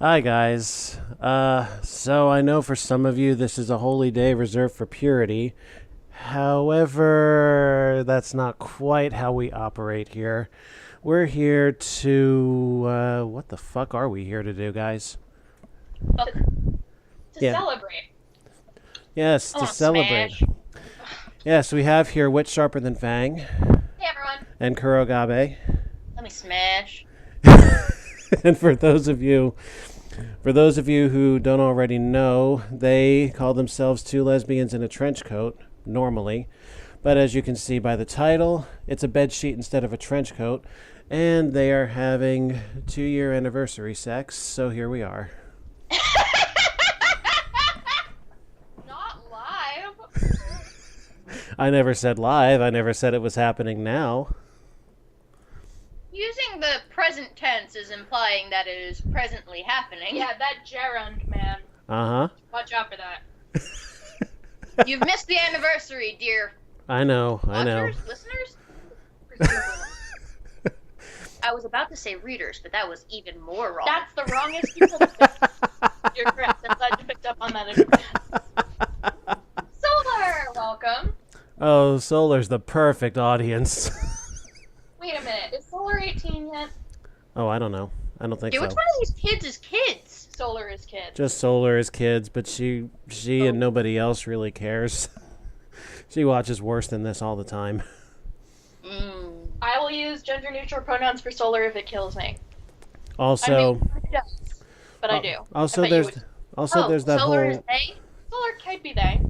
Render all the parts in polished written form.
Hi, guys. So I know for some of you this is a holy day reserved for purity. However, that's not quite how we operate here. We're here to, what the fuck are we here to do, guys? To, to Yeah. celebrate. Yes, I to want to celebrate. smash. Yes, we have here Wit Sharper Than Fang Hey everyone. and Kurogabe. Let me smash. And for those of you who don't already know, they call themselves two lesbians in a trench coat, normally. But as you can see by the title, it's a bedsheet instead of a trench coat. And they are having 2-year anniversary sex, so here we are. Not live. I never said live, I never said it was happening now. Using the present tense is implying that it is presently happening. Yeah, that gerund, man. Uh Watch out for that. huh. You've missed the anniversary, dear I know. watchers, listeners. Presumably. I was about to say readers, but that was even more wrong. That's the wrongest people to pick. You're correct. I'm glad you picked up on that in advance. Solar, welcome. Oh, Solar's the perfect audience. Wait a minute. Is Solar 18 yet? Oh, I don't know. I don't think Dude, so. which one of these kids is kids? Solar is kid. Just Solar as kids, but she and nobody else really cares. She watches worse than this all the time. I will use gender neutral pronouns for Solar if it kills me. Also, It does, but I do. also I bet you there's would. also there's that Solar whole is they? Solar could be they.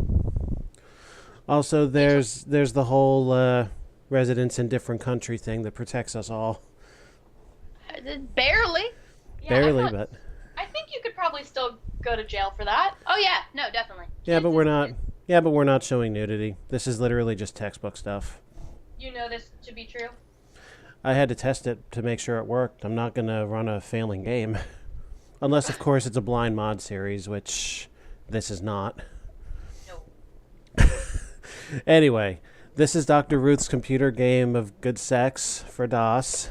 also there's the whole residents in different country thing that protects us all. Barely. Yeah, Barely, but I think you could probably still go to jail for that. Oh yeah, no, definitely. yeah, but we're not. Yeah, but we're not showing nudity. This is literally just textbook stuff. You know this to be true. I had to test it to make sure it worked. I'm not gonna run a failing game, unless of course it's a blind mod series, which this is not. No. Anyway, this is Dr. Ruth's computer game of good sex for DOS.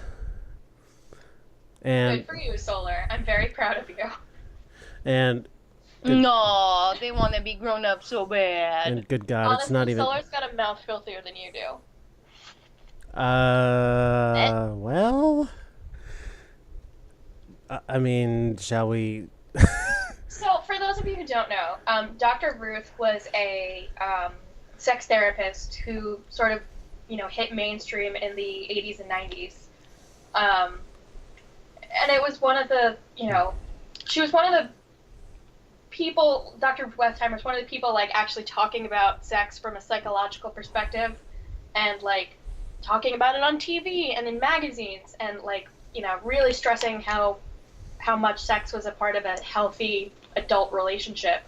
And Good for you, Solar. I'm very proud of you. and Good. No, they want to be grown up so bad. and good God, Honestly, it's not even. Solar's got a mouth filthier than you do. Well, I mean, shall we? So, for those of you who don't know, Dr. Ruth was a sex therapist who sort of, hit mainstream in the 80s and 90s. And it was one of the, she was one of the people, Dr. Westheimer was one of the people, actually talking about sex from a psychological perspective and, talking about it on TV and in magazines and, really stressing how much sex was a part of a healthy adult relationship.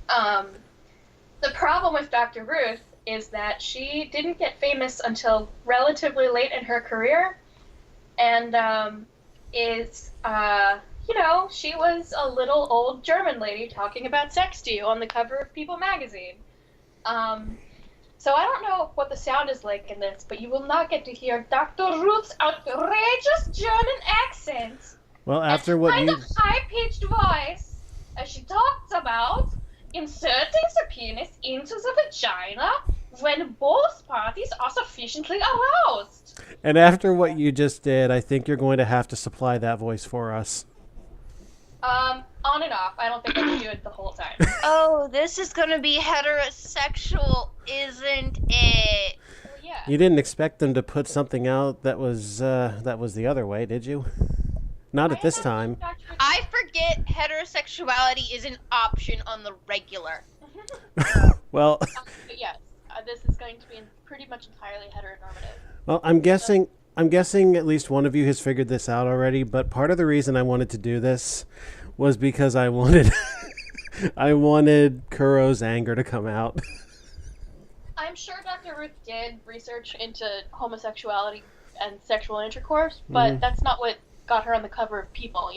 The problem with Dr. Ruth is that she didn't get famous until relatively late in her career, and she was a little old German lady talking about sex to you on the cover of People magazine. So I don't know what the sound is like in this, but you will not get to hear Dr. Ruth's outrageous German accent. Well, after what kind you. of high-pitched voice as she talks about inserting the penis into the vagina when both parties are sufficiently aroused. And after what you just did, I think you're going to have to supply that voice for us. On and off. I don't think I can do it the whole time. Oh, this is gonna be heterosexual, isn't it? Well, yeah. You didn't expect them to put something out that was the other way, did you? Not at this time. I forget heterosexuality is an option on the regular. Well, But yes, this is going to be pretty much entirely heteronormative. well, I'm guessing at least one of you has figured this out already, but part of the reason I wanted to do this was because I wanted I wanted Kuro's anger to come out. I'm sure Dr. Ruth did research into homosexuality and sexual intercourse, but that's not what got her on the cover of People,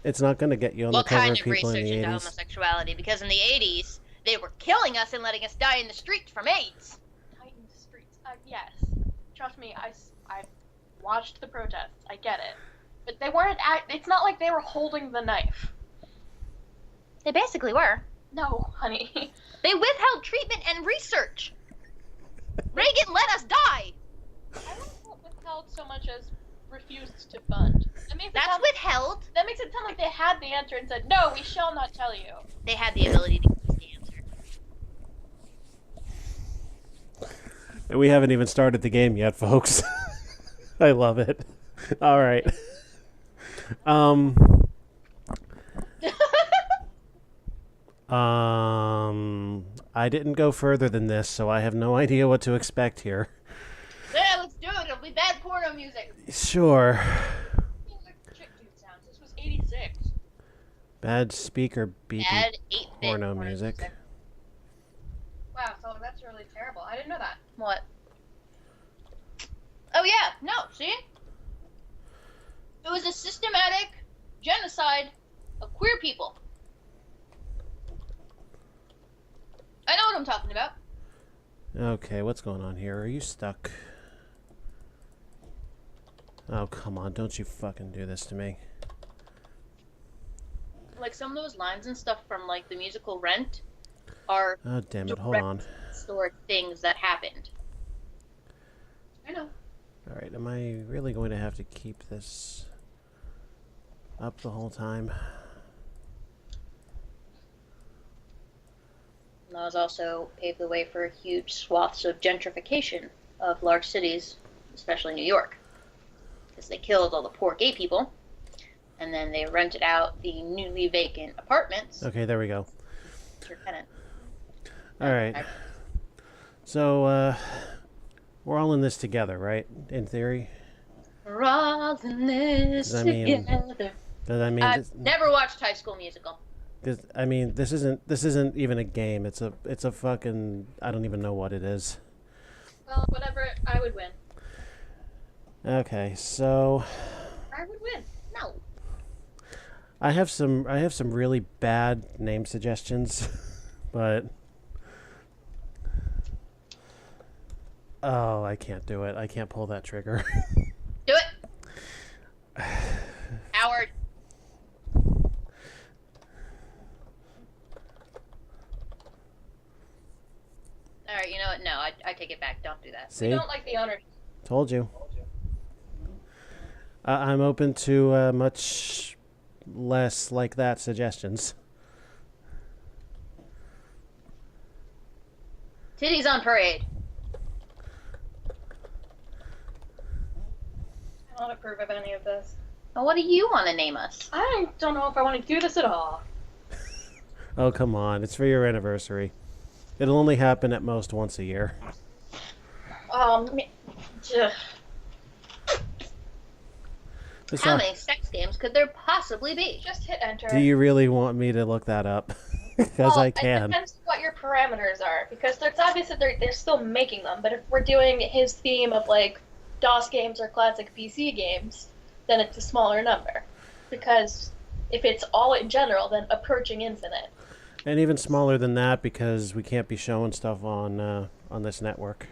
It's not going to get you on What the cover kind of of People in research the into 80s. homosexuality? Because in the 80s, they were killing us and letting us die in the streets from AIDS. Tighten the streets. Yes. Trust me, I watched the protests. I get it. But they weren't. It's not like they were holding the knife. They basically were. No, honey. They withheld treatment and research. Reagan let us die. I don't know what withheld so much as refused to fund. That's withheld. That makes it sound like they had the answer and said, "No, we shall not tell you." They had the ability to give us the answer. And we haven't even started the game yet, folks. I love it. All right. I didn't go further than this, so I have no idea what to expect here. Yeah, let's do it. It'll be bad porno music. Sure. Chick dude sounds. This was 86. Bad speaker beepy Bad 8-bit porno music. Wow, so that's really terrible. I didn't know that. What? Oh yeah, no, see? It was a systematic genocide of queer people. I know what I'm talking about. Okay, what's going on here? Are you stuck? Oh, come on. Don't you fucking do this to me. Like, some of those lines and stuff from, like, the musical Rent are Oh, damn it. Hold on. historic things that happened. I know. All right, am I really going to have to keep this up the whole time? Laws also paved the way for huge swaths of gentrification of large cities, especially New York, because they killed all the poor gay people, and then they rented out the newly vacant apartments. Okay, there we go. To your tenant. All right. So, we're all in this together, right? In theory? We're all in this together. Does that mean I've never watched High School Musical. this isn't even a game. It's a fucking, I don't even know what it is. Well, whatever. I would win. Okay, so I would win. No. I have some really bad name suggestions, but oh, I can't do it. I can't pull that trigger. Do it. Howard. Alright, you know what? No, I take it back. Don't do that. See? We don't like the owners. Told you. I'm open to much less like that suggestions. Titties on parade. I don't approve of any of this. Well, what do you want to name us? I don't know if I want to do this at all. Oh, come on. It's for your anniversary. It'll only happen at most once a year. Ugh. How many sex games could there possibly be? Just hit enter. Do you really want me to look that up? Because I can. It depends what your parameters are, because it's obvious that they're still making them, but if we're doing his theme of, like, DOS games or classic PC games, then it's a smaller number. Because if it's all in general, then approaching infinite. And even smaller than that, because we can't be showing stuff on this network.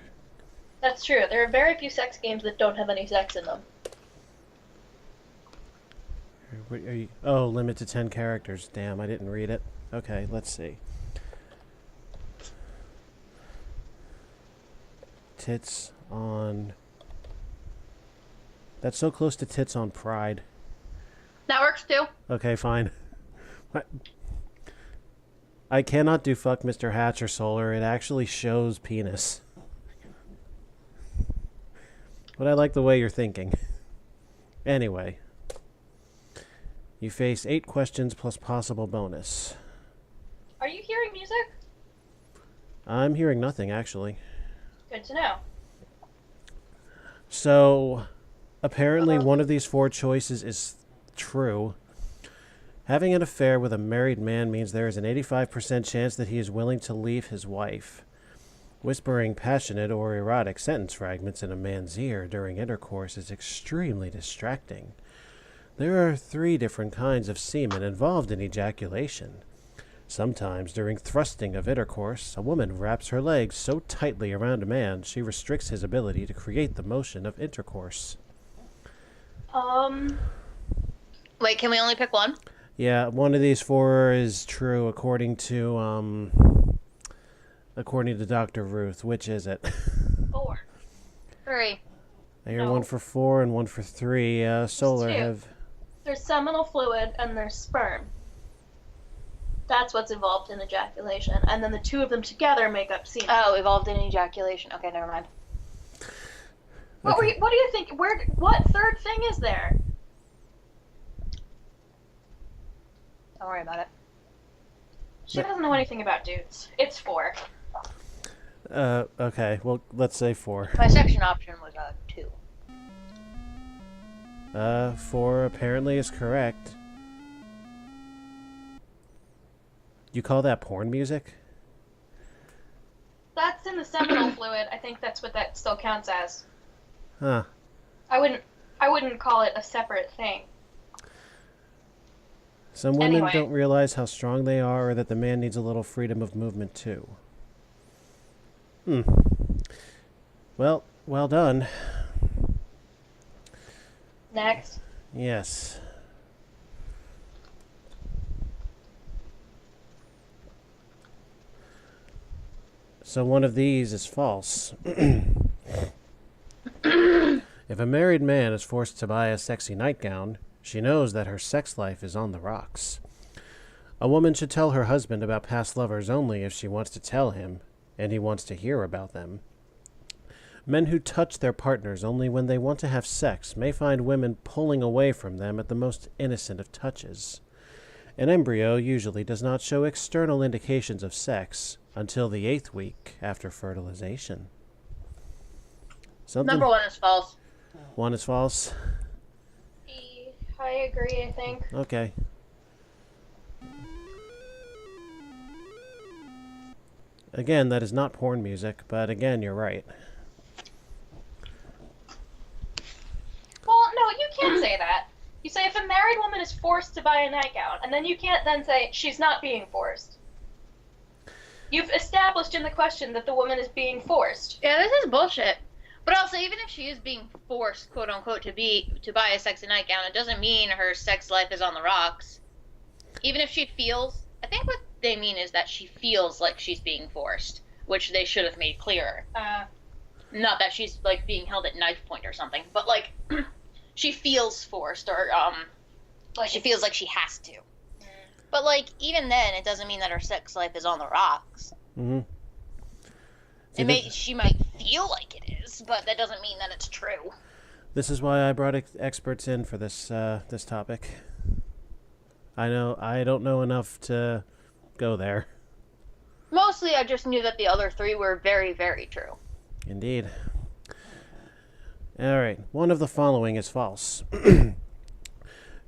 That's true. There are very few sex games that don't have any sex in them. Oh, limit to 10 characters. Damn, I didn't read it. Okay, let's see. Tits on... That's so close to tits on Pride. That works too. Okay, fine. I cannot do fuck Mr. Hatch or Solar. It actually shows penis. But I like the way you're thinking. Anyway. You face 8 questions plus possible bonus. Are you hearing music? I'm hearing nothing, actually. Good to know. So, apparently one of these 4 choices is true. Having an affair with a married man means there is an 85% chance that he is willing to leave his wife. Whispering passionate or erotic sentence fragments in a man's ear during intercourse is extremely distracting. There are 3 different kinds of semen involved in ejaculation. Sometimes, during thrusting of intercourse, a woman wraps her legs so tightly around a man she restricts his ability to create the motion of intercourse. Wait, can we only pick one? Yeah, one of these four is true according to Dr. Ruth. Which is it? 4. 3. I hear No. one for 4 and one for 3. Solar two. have... There's seminal fluid and there's sperm. That's what's involved in ejaculation. And then the two of them together make up semen. Oh, evolved in ejaculation. Okay, never mind. What do you think? What third thing is there? Don't worry about it. She doesn't know anything about dudes. It's 4. Okay, well, let's say 4. My section option was 2. 4 apparently is correct. You call that porn music? That's in the seminal fluid. I think that's what that still counts as. Huh. I wouldn't call it a separate thing. Some women Anyway. don't realize how strong they are or that the man needs a little freedom of movement too. Well done. Next. Yes. So one of these is false. If a married man is forced to buy a sexy nightgown, she knows that her sex life is on the rocks. A woman should tell her husband about past lovers only if she wants to tell him, and he wants to hear about them. Men who touch their partners only when they want to have sex may find women pulling away from them at the most innocent of touches. An embryo usually does not show external indications of sex until the 8th week after fertilization. Number 1 is false. 1 is false? I agree, I think. Okay. Again, that is not porn music, but again, you're right. Well, no, you can't say that. You say if a married woman is forced to buy a nightgown, and then you can't then say she's not being forced. You've established in the question that the woman is being forced. Yeah, this is bullshit. But also, even if she is being forced, quote unquote, to buy a sexy nightgown, it doesn't mean her sex life is on the rocks. Even if she feels, I think what they mean is that she feels like she's being forced, which they should have made clearer. Not that she's like being held at knife point or something, but like she feels forced or like she feels like she has to. But like even then, it doesn't mean that her sex life is on the rocks. Mm-hmm. She might feel like it is, but that doesn't mean that it's true. This is why I brought experts in for this topic. I don't know enough to go there. Mostly, I just knew that the other 3 were very, very true. Indeed. All right. One of the following is false.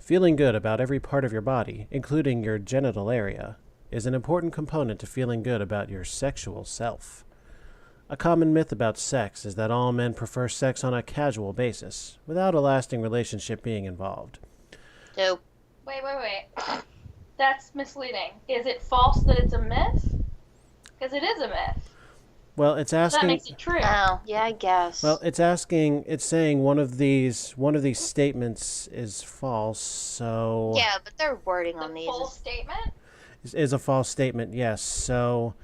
Feeling good about every part of your body, including your genital area, is an important component to feeling good about your sexual self. A common myth about sex is that all men prefer sex on a casual basis, without a lasting relationship being involved. Dope. Wait. That's misleading. Is it false that it's a myth? Because it is a myth. Well, it's So that asking. makes it true. Oh, yeah, I guess. Well, it's saying one of these statements is false. So yeah, but their wording The on these full is... statement? is a false statement. Yes. So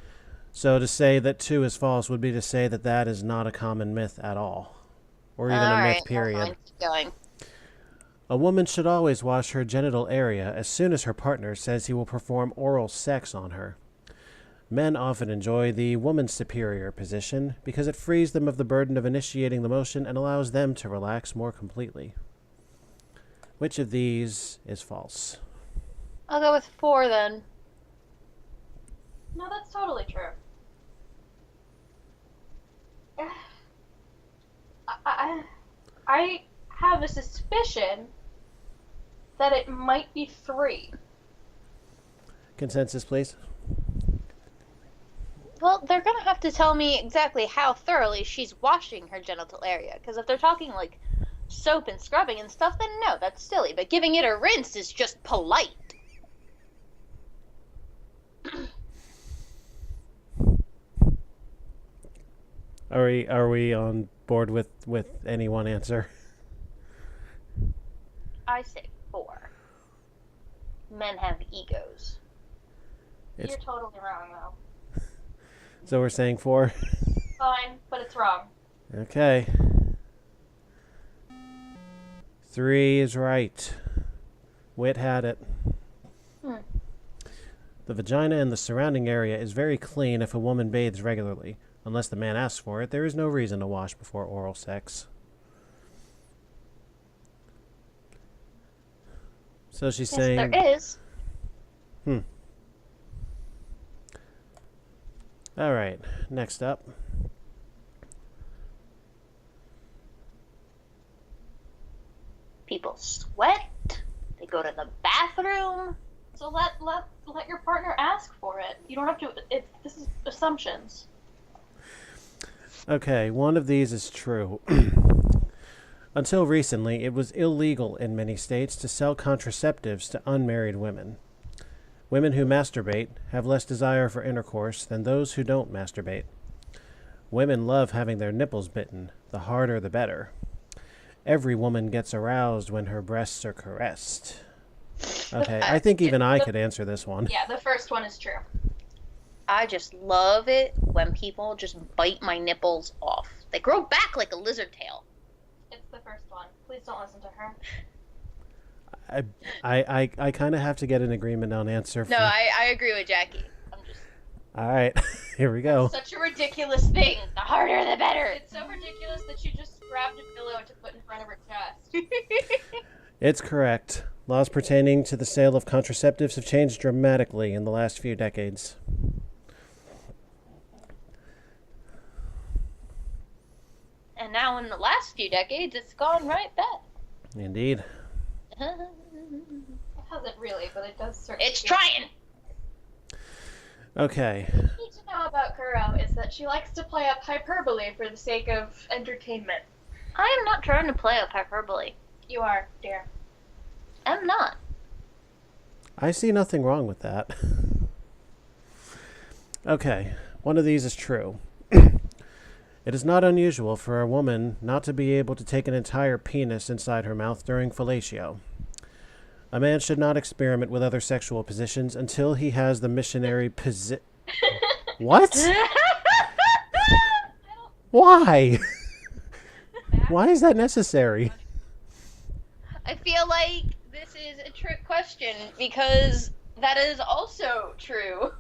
to say that 2 is false would be to say that that is not a common myth at all, or even a myth. Period. Keep going. A woman should always wash her genital area as soon as her partner says he will perform oral sex on her. Men often enjoy the woman's superior position because it frees them of the burden of initiating the motion and allows them to relax more completely. Which of these is false? I'll go with 4 then. No, that's totally true. I have a suspicion that it might be 3. Consensus, please. Well, they're gonna have to tell me exactly how thoroughly she's washing her genital area. Because if they're talking like soap and scrubbing and stuff, then no, that's silly. But giving it a rinse is just polite. Are we on board with any one answer? I say 4. men have egos. You're totally wrong, though. So we're saying 4? Fine, but it's wrong. Okay. 3 is right. Wit had it. The vagina and the surrounding area is very clean if a woman bathes regularly. Unless the man asks for it, there is no reason to wash before oral sex. So she's saying... Yes, there is. All right, next up. People sweat. They go to the bathroom. So let your partner ask for it. You don't have to. This is assumptions. Okay, one of these is true. Until recently, it was illegal in many states to sell contraceptives to unmarried women. Women who masturbate have less desire for intercourse than those who don't masturbate. Women love having their nipples bitten. The harder, the better. Every woman gets aroused when her breasts are caressed. Okay, I think even I could answer this one. Yeah, the first one is true. I just love it when people just bite my nipples off. They grow back like a lizard tail. It's the first one. Please don't listen to her. I kind of have to get an agreement on answer. No, I agree with Jackie. All right, here we go. Such a ridiculous thing. The harder, the better. It's so ridiculous that you just grabbed a pillow to put in front of her chest. It's correct. Laws pertaining to the sale of contraceptives have changed dramatically in the last few decades. And now in the last few decades, it's gone right back. Indeed. It hasn't really, but it does certainly. It's trying. Okay. What you need to know about Kuro is that she likes to play up hyperbole for the sake of entertainment. I am not trying to play up hyperbole. You are, dear. I'm not. I see nothing wrong with that. Okay, one of these is true. It is not unusual for a woman not to be able to take an entire penis inside her mouth during fellatio. A man should not experiment with other sexual positions until he has the missionary position. What? Why? Why is that necessary? I feel like this is a trick question because that is also true.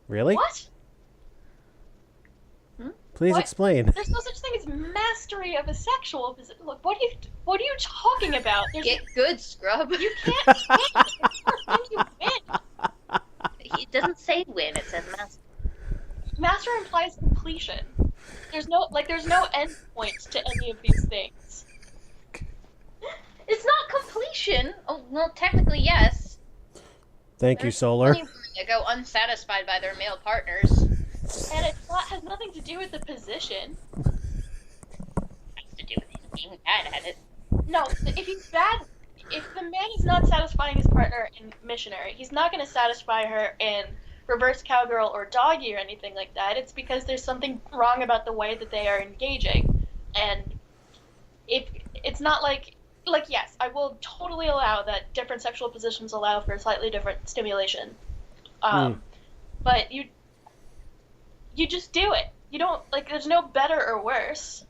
Really? What? Please What? explain. There's no such thing as mastery of a sexual position. Look, what are you talking about? Get good, scrub. You can't win. You win. It doesn't say win, it says master. Master implies completion. There's no end point to any of these things. It's not completion. Oh, well, technically, yes. Thank you, Solar. Plenty of women that go unsatisfied by their male partners. And has nothing to do with the position. It has to do with him being bad at it. No, if the man is not satisfying his partner in missionary, he's not going to satisfy her in reverse cowgirl or doggy or anything like that. It's because there's something wrong about the way that they are engaging. And it's not like yes, I will totally allow that different sexual positions allow for slightly different stimulation. But you just do it. You don't, there's no better or worse.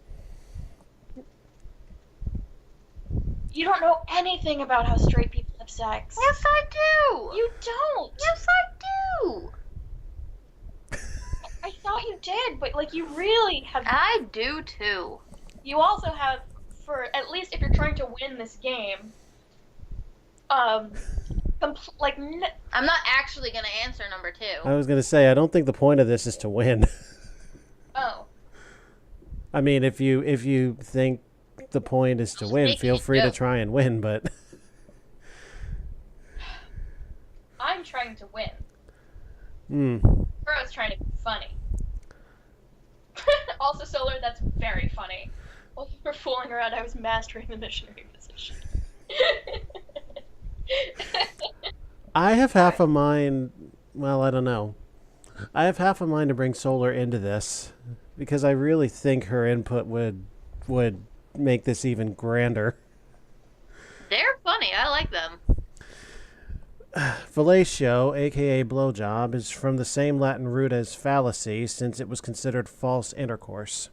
You don't know anything about how straight people have sex. Yes, I do. You don't. Yes, I do. I thought you did, but, you really have... I do, too. You also have, for, at least if you're trying to win this game, I'm not actually going to answer number 2. I was going to say, I don't think the point of this is to win. Oh. I mean, if you think the point is to win, feel free to try and win, but... I'm trying to win. Kuro's trying to be funny. Also, Solar, that's very funny. While you were fooling around, I was mastering the missionary position. I have half a mind... Well, I don't know. I have half a mind to bring Solar into this, because I really think her input would make this even grander. They're funny. I like them. Fellatio, aka blowjob, is from the same Latin root as fallacy, since it was considered false intercourse.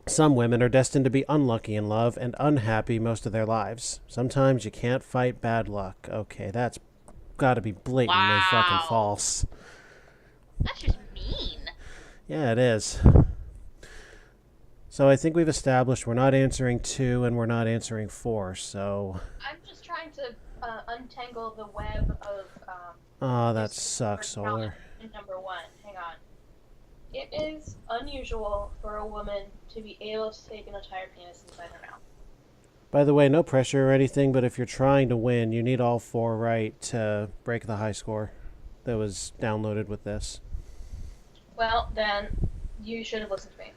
Some women are destined to be unlucky in love and unhappy most of their lives. Sometimes you can't fight bad luck. Okay, that's got to be blatantly fucking Wow. false. That's just mean. Yeah, it is. So I think we've established we're not answering 2 and we're not answering 4, so... I'm just trying to untangle the web of Oh, that this sucks, Solar. in number 1. Hang on. It is unusual for a woman to be able to take an entire penis inside her mouth. By the way, no pressure or anything, but if you're trying to win, you need all 4 right to break the high score that was downloaded with this. Well, then, you should have listened to me.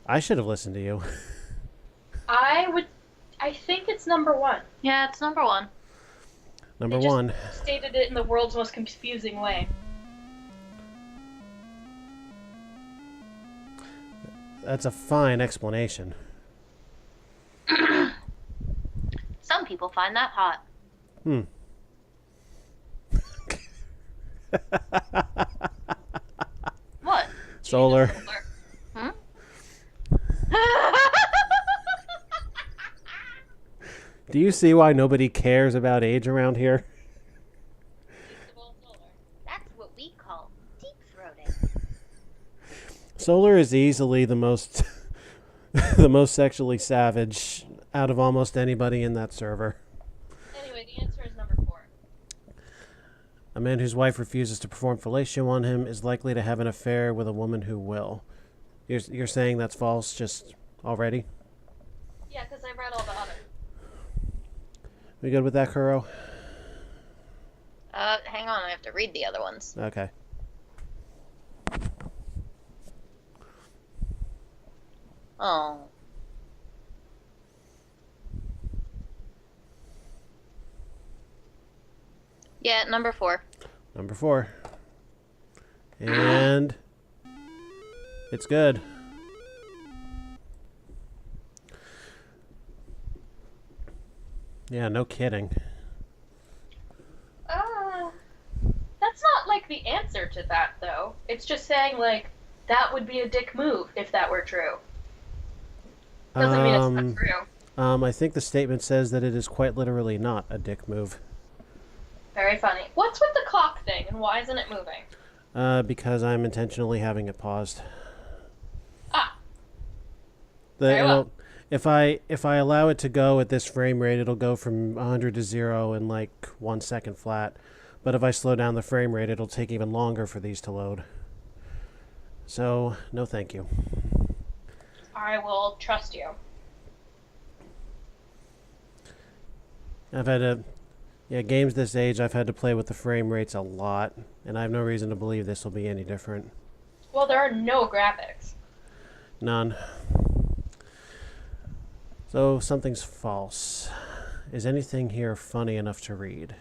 I should have listened to you. I think it's number 1. Yeah, it's number 1. Number They just 1. stated it in the world's most confusing way. That's a fine explanation. Some people find that hot. What? Solar. Hmm? Do you see why nobody cares about age around here? That's what we call deep-throating. Solar is easily the most the most sexually savage out of almost anybody in that server. Anyway, the answer is number 4. A man whose wife refuses to perform fellatio on him is likely to have an affair with a woman who will. You're saying that's false just already? Yeah, because I read all the others. We good with that, Kuro? Hang on, I have to read the other ones. Okay. Oh. Yeah, number 4. Number 4. And it's good. Yeah, no kidding. That's not like the answer to that though. It's just saying like that would be a dick move if that were true. Doesn't mean it's not true. I think the statement says that it is quite literally not a dick move. Very funny. What's with the clock thing and why isn't it moving? Because I'm intentionally having it paused. Ah. Very well. If I allow it to go at this frame rate, it'll go from 100 to 0 in like 1 second flat. But if I slow down the frame rate, it'll take even longer for these to load. So, no thank you. I will trust you. I've had to... Yeah, games this age, I've had to play with the frame rates a lot. And I have no reason to believe this will be any different. Well, there are no graphics. None. So, something's false. Is anything here funny enough to read?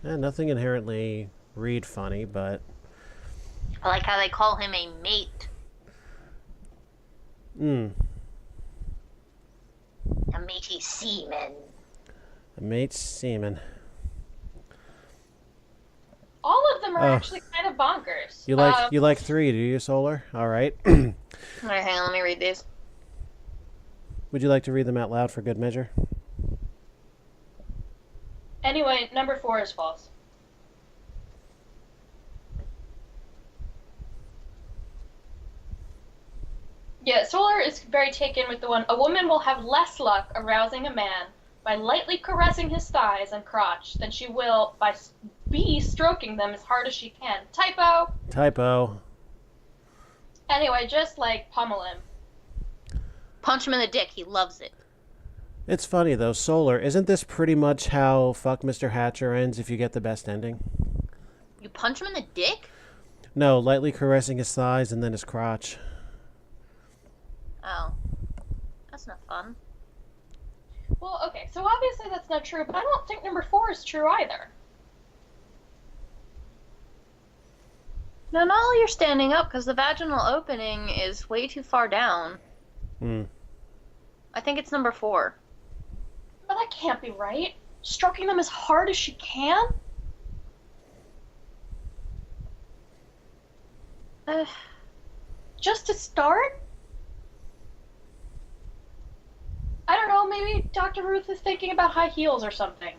Nothing inherently read funny, but... I like how they call him a mate. A matey seaman. A mate's semen. All of them are actually kind of bonkers. You like 3, do you, Solar? All right. Alright, hang on, let me read these. Would you like to read them out loud for good measure? Anyway, number 4 is false. Yeah, Solar is very taken with the one. A woman will have less luck arousing a man by lightly caressing his thighs and crotch than she will by B, stroking them as hard as she can. Typo! Typo. Anyway, just like pummel him. Punch him in the dick, he loves it. It's funny, though. Solar, isn't this pretty much how Fuck Mr. Hatcher ends if you get the best ending? You punch him in the dick? No, lightly caressing his thighs and then his crotch. Oh. That's not fun. Well, okay, so obviously that's not true, but I don't think number 4 is true either. No, not all you're standing up, because the vaginal opening is way too far down. I think it's number 4. But that can't be right. Stroking them as hard as she can? Just to start? I don't know, maybe Dr. Ruth is thinking about high heels or something.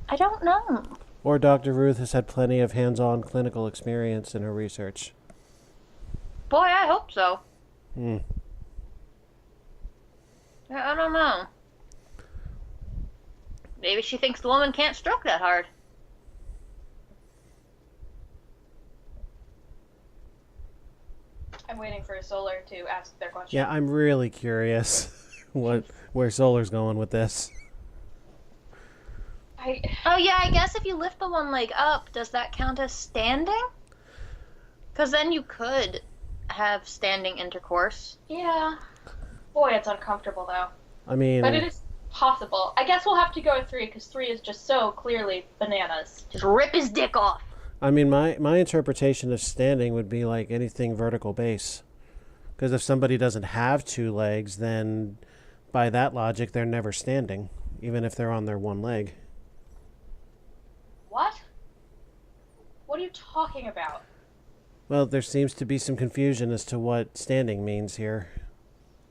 I don't know. Or Dr. Ruth has had plenty of hands-on clinical experience in her research. Boy, I hope so. Yeah, I don't know. Maybe she thinks the woman can't stroke that hard. I'm waiting for Solar to ask their question. Yeah, I'm really curious where Solar's going with this. Oh yeah, I guess if you lift the one leg up, does that count as standing? Because then you could have standing intercourse. Yeah. Boy, it's uncomfortable though. I mean... But it is possible. I guess we'll have to go with 3, because 3 is just so clearly bananas. Just rip his dick off. I mean, my interpretation of standing would be like anything vertical base. Because if somebody doesn't have 2 legs, then by that logic, they're never standing, even if they're on their one leg. What? What are you talking about? Well, there seems to be some confusion as to what standing means here.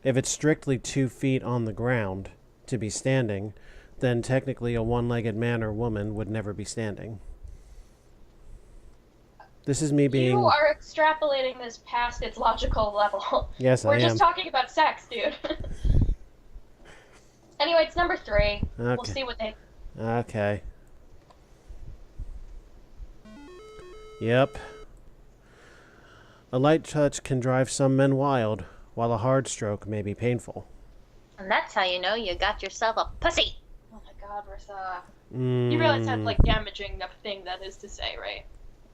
If it's strictly 2 feet on the ground to be standing, then technically a one-legged man or woman would never be standing. This is me being... You are extrapolating this past its logical level. Yes, I am. We're just talking about sex, dude. Anyway, it's number 3. Okay. We'll see what they... Okay. Yep. A light touch can drive some men wild, while a hard stroke may be painful. And that's how you know you got yourself a pussy. Oh my god, Rissa. You realize how, like, damaging the thing that is to say, right?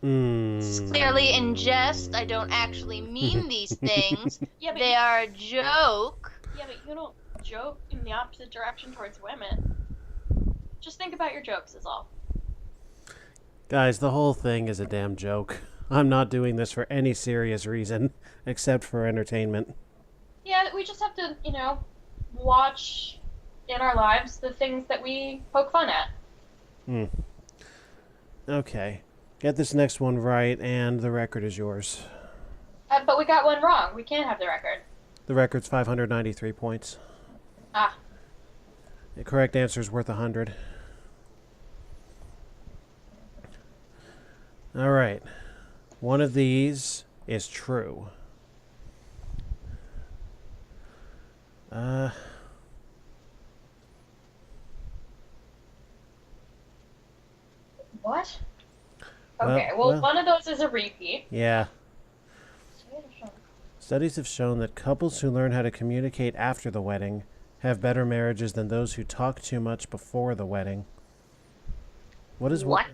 Clearly in jest, I don't actually mean these things. Yeah, but they are a joke. Yeah, but you don't joke in the opposite direction towards women. Just think about your jokes is all. Guys, the whole thing is a damn joke. I'm not doing this for any serious reason, except for entertainment. Yeah, we just have to, watch in our lives the things that we poke fun at. Okay. Get this next one right, and the record is yours. But we got one wrong. We can't have the record. The record's 593 points. Ah. The correct answer is worth 100. All right. One of these is true. What? Okay, well, one of those is a repeat. Yeah. Studies have shown that couples who learn how to communicate after the wedding have better marriages than those who talk too much before the wedding. What is what?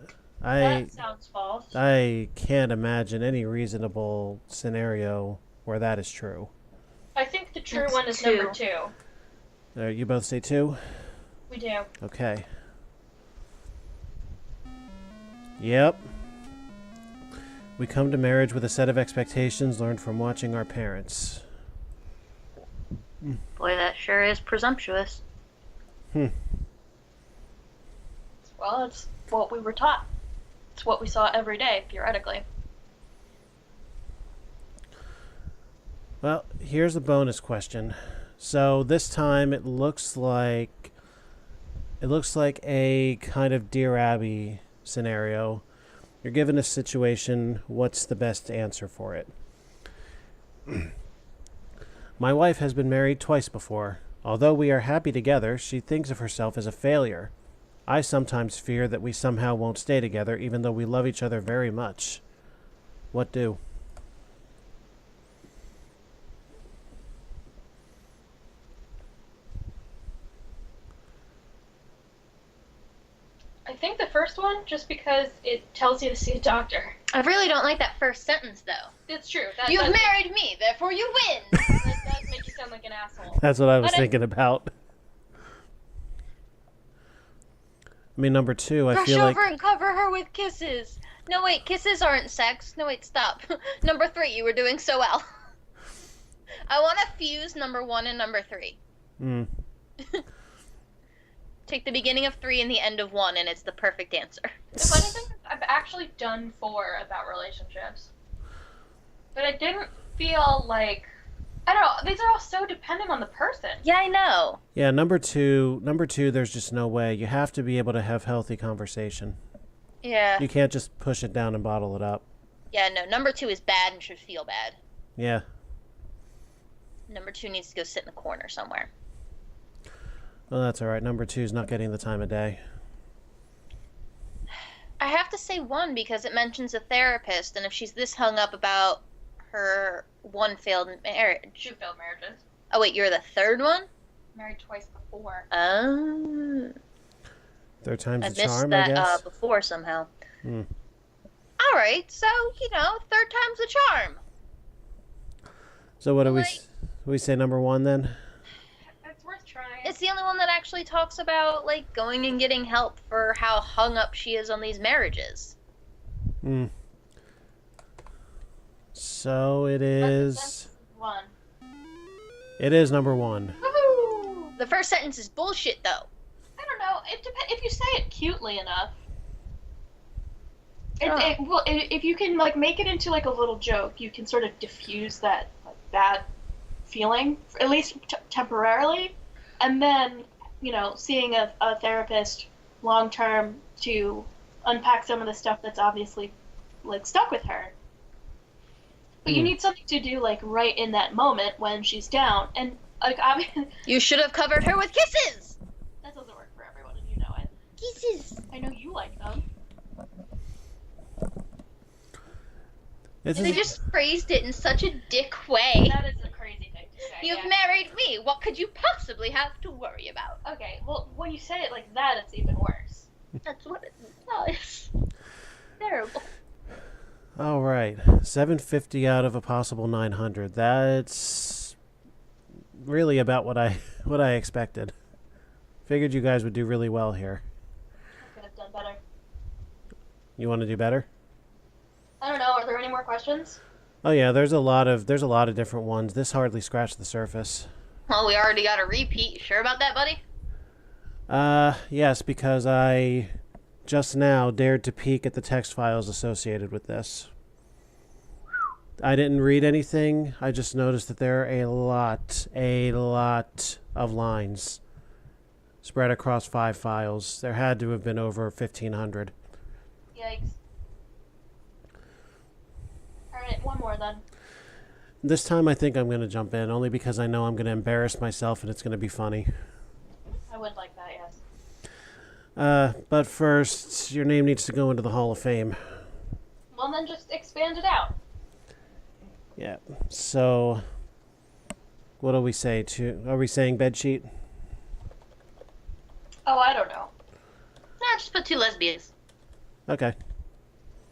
That sounds false. I can't imagine any reasonable scenario where that is true. I think the true That's one is 2. number 2. You both say 2? We do. Okay. Yep. We come to marriage with a set of expectations learned from watching our parents. Boy, that sure is presumptuous. Well, it's what we were taught. It's what we saw every day, theoretically. Well, here's a bonus question. So this time it looks like a kind of Dear Abby scenario. You're given a situation, what's the best answer for it? My wife has been married twice before. Although we are happy together, she thinks of herself as a failure. I sometimes fear that we somehow won't stay together, even though we love each other very much. What do? I think the first one, just because it tells you to see a doctor. I really don't like that first sentence, though. It's true. You've married me, therefore you win! That does make you sound like an asshole. That's what I was thinking about. I mean, number 2, I Rush feel like... over and cover her with kisses. No, wait, kisses aren't sex. No, wait, stop. Number 3, you were doing so well. I want to fuse number 1 and number 3. Mm. Take the beginning of 3 and the end of 1, and it's the perfect answer. The funny thing is, I've actually done 4 about relationships. But I didn't feel like... I don't know, these are all so dependent on the person. Yeah, I know. Yeah, number two, there's just no way. You have to be able to have healthy conversation. Yeah. You can't just push it down and bottle it up. Yeah, no, number 2 is bad and should feel bad. Yeah. Number 2 needs to go sit in the corner somewhere. Well, that's all right. Number 2's not getting the time of day. I have to say 1 because it mentions a therapist, and if she's this hung up about her 1 failed marriage. 2 failed marriages. Oh, wait, you're the 3rd one? Married twice before. Oh. Third time's I the missed charm, that I guess. before somehow. Hmm. All right, so, 3rd time's the charm. So what do Like- we say number 1 then? It's worth trying. It's the only one that actually talks about, going and getting help for how hung up she is on these marriages. Hmm. So it is... 1. It is number 1. Woohoo! The first sentence is bullshit, though. I don't know. It depends if you say it cutely enough. Oh. Well, if you can make it into a little joke, you can sort of diffuse that bad feeling, at least temporarily, and then seeing a therapist long term to unpack some of the stuff that's obviously stuck with her. But you need something to do right in that moment when she's down, and obviously You should have covered her with kisses! that doesn't work for everyone, and you know it. Kisses! I know you like them. They just phrased it in such a dick way. That is a crazy thing to say. You've yeah. married me. What could you possibly have to worry about? Okay, well, when you say it like that, it's even worse. That's what it was. Terrible. All right. 750 out of a possible 900. That's really about what I expected. Figured you guys would do really well here. I could have done better. You want to do better? I don't know. Are there any more questions? Oh yeah, there's a lot of different ones. This hardly scratched the surface. Well, we already got a repeat. You sure about that, buddy? Yes, because I just now dared to peek at the text files associated with this. I didn't read anything. I just noticed that there are a lot of lines spread across 5 files. There had to have been over 1,500. Yikes. Alright, one more then. This time I think I'm going to jump in, only because I know I'm going to embarrass myself and it's going to be funny. I would like that, yes. But first, your name needs to go into the Hall of Fame. Well, then just expand it out. Yeah. So, what do we say? Are we saying Bedsheet? Oh, I don't know. Nah, just put 2 lesbians. Okay.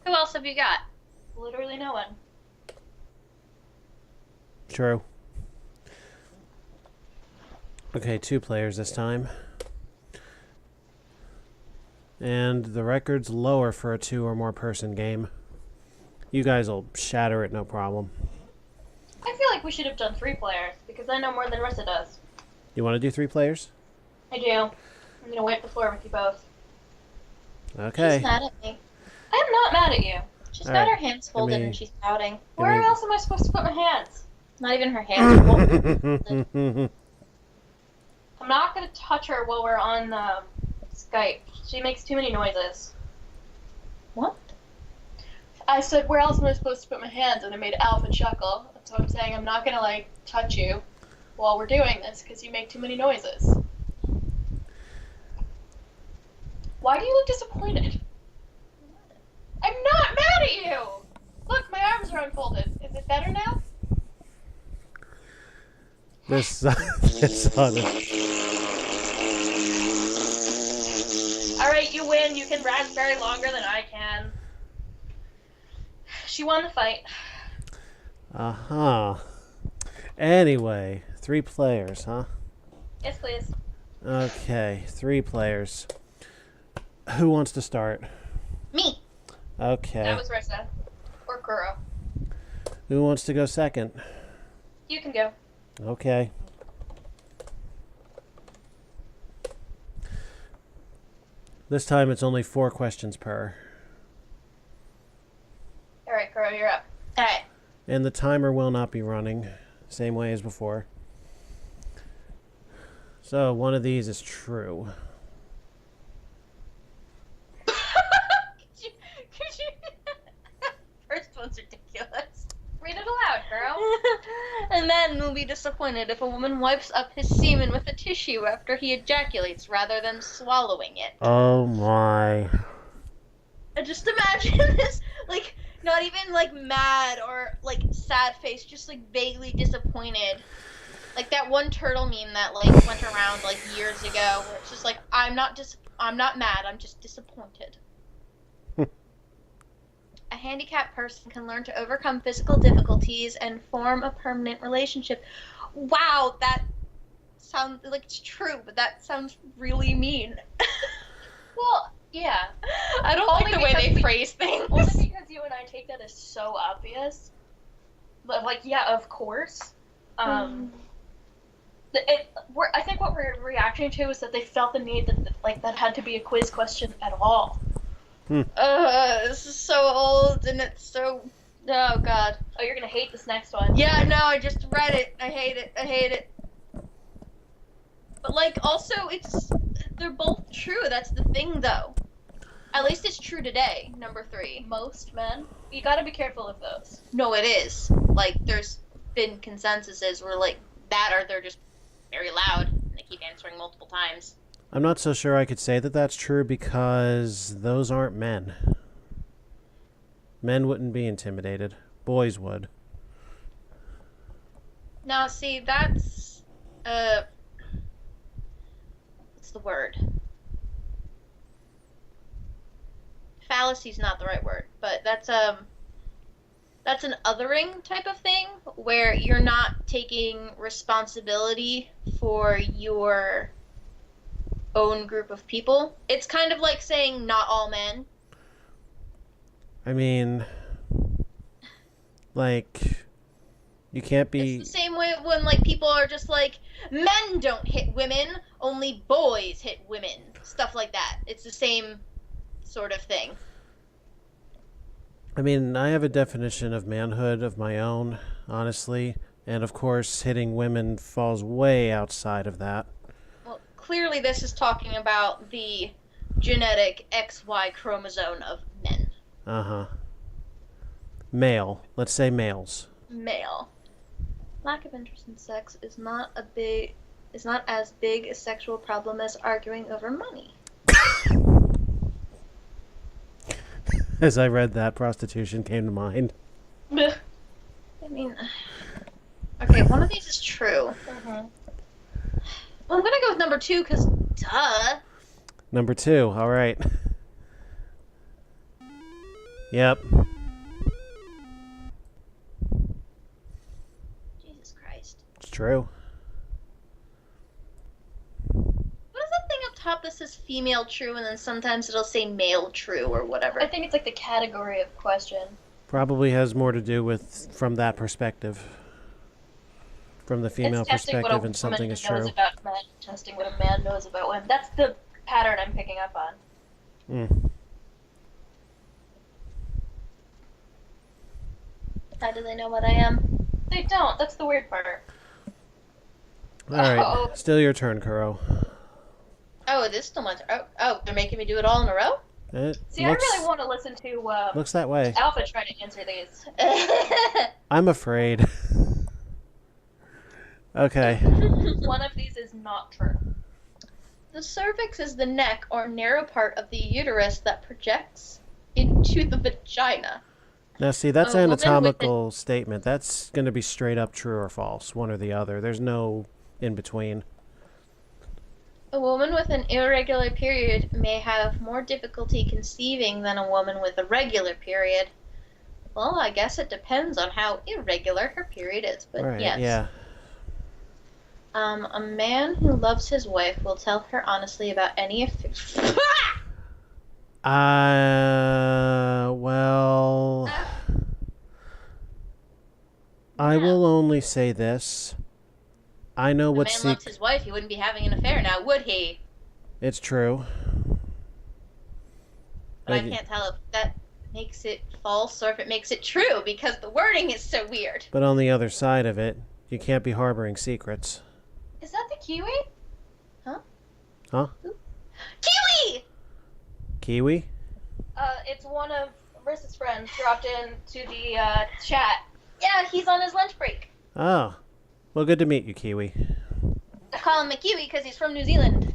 Who else have you got? Literally no one. True. Okay, 2 players this time. And the record's lower for a 2 or more person game. You guys will shatter it, no problem. I feel like we should have done 3 players, because I know more than Rissa does. You want to do 3 players? I do. I'm gonna wipe the floor with you both. Okay. She's mad at me. I'm not mad at you. She's All got right. her hands folded me- and she's pouting. Where else am I supposed to put my hands? Not even her hands folded. I'm not gonna touch her while we're on Skype. She makes too many noises. What? I said, where else am I supposed to put my hands? And it made Alpha chuckle. So I'm saying I'm not gonna, touch you while we're doing this, because you make too many noises. Why do you look disappointed? I'm not mad at you! Look, my arms are unfolded. Is it better now? This Alright, you win. You can raspberry longer than I can. She won the fight. Uh-huh. Anyway, 3 players, huh? Yes, please. Okay, 3 players. Who wants to start? Me. Okay. That was Rissa. Or Kuro. Who wants to go second? You can go. Okay. This time it's only 4 questions per. Alright, Kuro, you're up. Alright. And the timer will not be running. Same way as before. So, one of these is true. Could you... First one's ridiculous. Read it aloud, Kuro. A man will be disappointed if a woman wipes up his semen with a tissue after he ejaculates rather than swallowing it. Oh my. I just imagine this, like, not even, like, mad or, like, sad face, just, like, vaguely disappointed. Like that one turtle meme that, like, went around, like, years ago, where it's just like, I'm not mad, I'm just disappointed. A handicapped person can learn to overcome physical difficulties and form a permanent relationship. Wow, that sounds like it's true, but that sounds really mean. Well, yeah. I don't Only like the way because they phrase things. Only because you and I take that as so obvious. But, like, yeah, of course. I think what we're reacting to is that they felt the need that, like, that had to be a quiz question at all. This is so old and it's so... Oh, God. Oh, you're gonna hate this next one. Yeah, no, I just read it. I hate it. But, like, also, they're both true. That's the thing, though. At least it's true today, number 3. Most men. You gotta be careful of those. No, it is. Like, there's been consensuses where, like, that or they're just very loud and they keep answering multiple times. I'm not so sure I could say that that's true because those aren't men. Men wouldn't be intimidated. Boys would. Now, see, that's, what's the word? Fallacy's not the right word, but that's an othering type of thing where you're not taking responsibility for your own group of people. It's kind of like saying not all men. I mean, like, you can't be... It's the same way when, like, people are just like, men don't hit women, only boys hit women. Stuff like that. It's the same sort of thing. I mean, I have a definition of manhood of my own, honestly. And, of course, hitting women falls way outside of that. Well, clearly this is talking about the genetic XY chromosome of men. Uh-huh. Male. Let's say males. Male. Lack of interest in sex is not as big a sexual problem as arguing over money. As I read that, prostitution came to mind. I mean, okay, one of these is true. Well, I'm gonna go with number 2 because, duh. Number 2, all right. Yep. Jesus Christ. It's true. What is that thing up top that says female true and then sometimes it'll say male true or whatever? I think it's like the category of question. Probably has more to do with from that perspective. From the female It's testing perspective what a and something woman is knows true. about men, testing what a man knows about women. That's the pattern I'm picking up on. How do they know what I am? They don't. That's the weird part. All right. Uh-oh. Still your turn, Kuro. Oh, it is still my turn. Oh, they're making me do it all in a row? See, I really want to listen to looks that way. Alpha try to answer these. I'm afraid. Okay. One of these is not true. The cervix is the neck or narrow part of the uterus that projects into the vagina. Now, see, that's A an woman with anatomical statement. That's going to be straight up true or false, one or the other. There's no in between. A woman with an irregular period may have more difficulty conceiving than a woman with a regular period. Well, I guess it depends on how irregular her period is, but Right, yes. yeah. A man who loves his wife will tell her honestly about any Well, I will only say this. I know If a what man loves his wife, he wouldn't be having an affair now, would he? It's true. But I can't tell if that makes it false or if it makes it true, because the wording is so weird. But on the other side of it, you can't be harboring secrets. Is that the Kiwi? Huh? Kiwi! Kiwi? It's one of Marissa's friends dropped in to the chat. Yeah, he's on his lunch break. Oh. Well, good to meet you, Kiwi. I call him McKiwi because he's from New Zealand.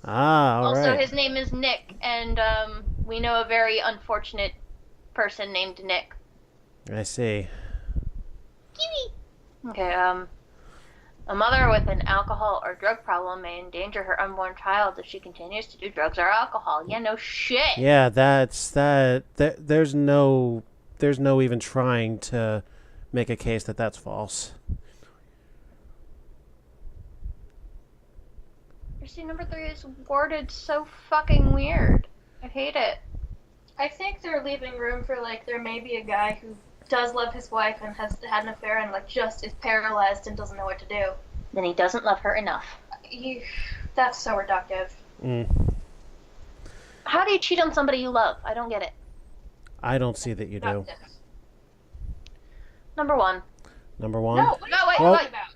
Ah, all right. Also, his name is Nick, and we know a very unfortunate person named Nick. I see. Kiwi! Okay, a mother with an alcohol or drug problem may endanger her unborn child if she continues to do drugs or alcohol. Yeah, no shit. Yeah, that's that. There's no even trying to make a case that that's false. See, number 3 is worded so fucking weird. I hate it. I think they're leaving room for, like, there may be a guy who does love his wife and has had an affair and, like, just is paralyzed and doesn't know what to do. Then he doesn't love her enough. That's so reductive. How do you cheat on somebody you love? I don't get it. I don't see that you do. Number 1. Number 1? No, wait, wait. about?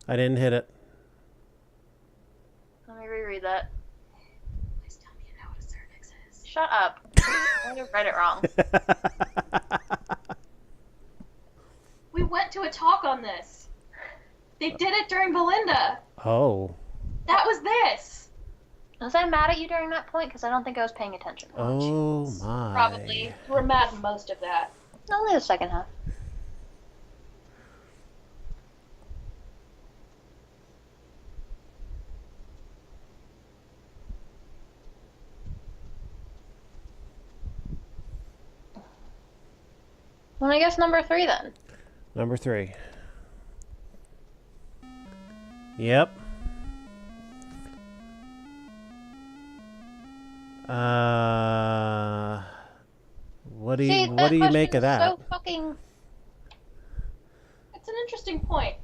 I didn't hit it. Let me reread that. Please tell me you know what a cervix is. Shut up. I read it wrong. We went to a talk on this. They did it during Belinda. Oh. That was this. Was I mad at you during that point? Because I don't think I was paying attention. Oh my. Probably. You were mad most of that. Only the second half. Well, I guess number 3 then. Number 3. Yep. What do you make of that? So fucking... It's an interesting point.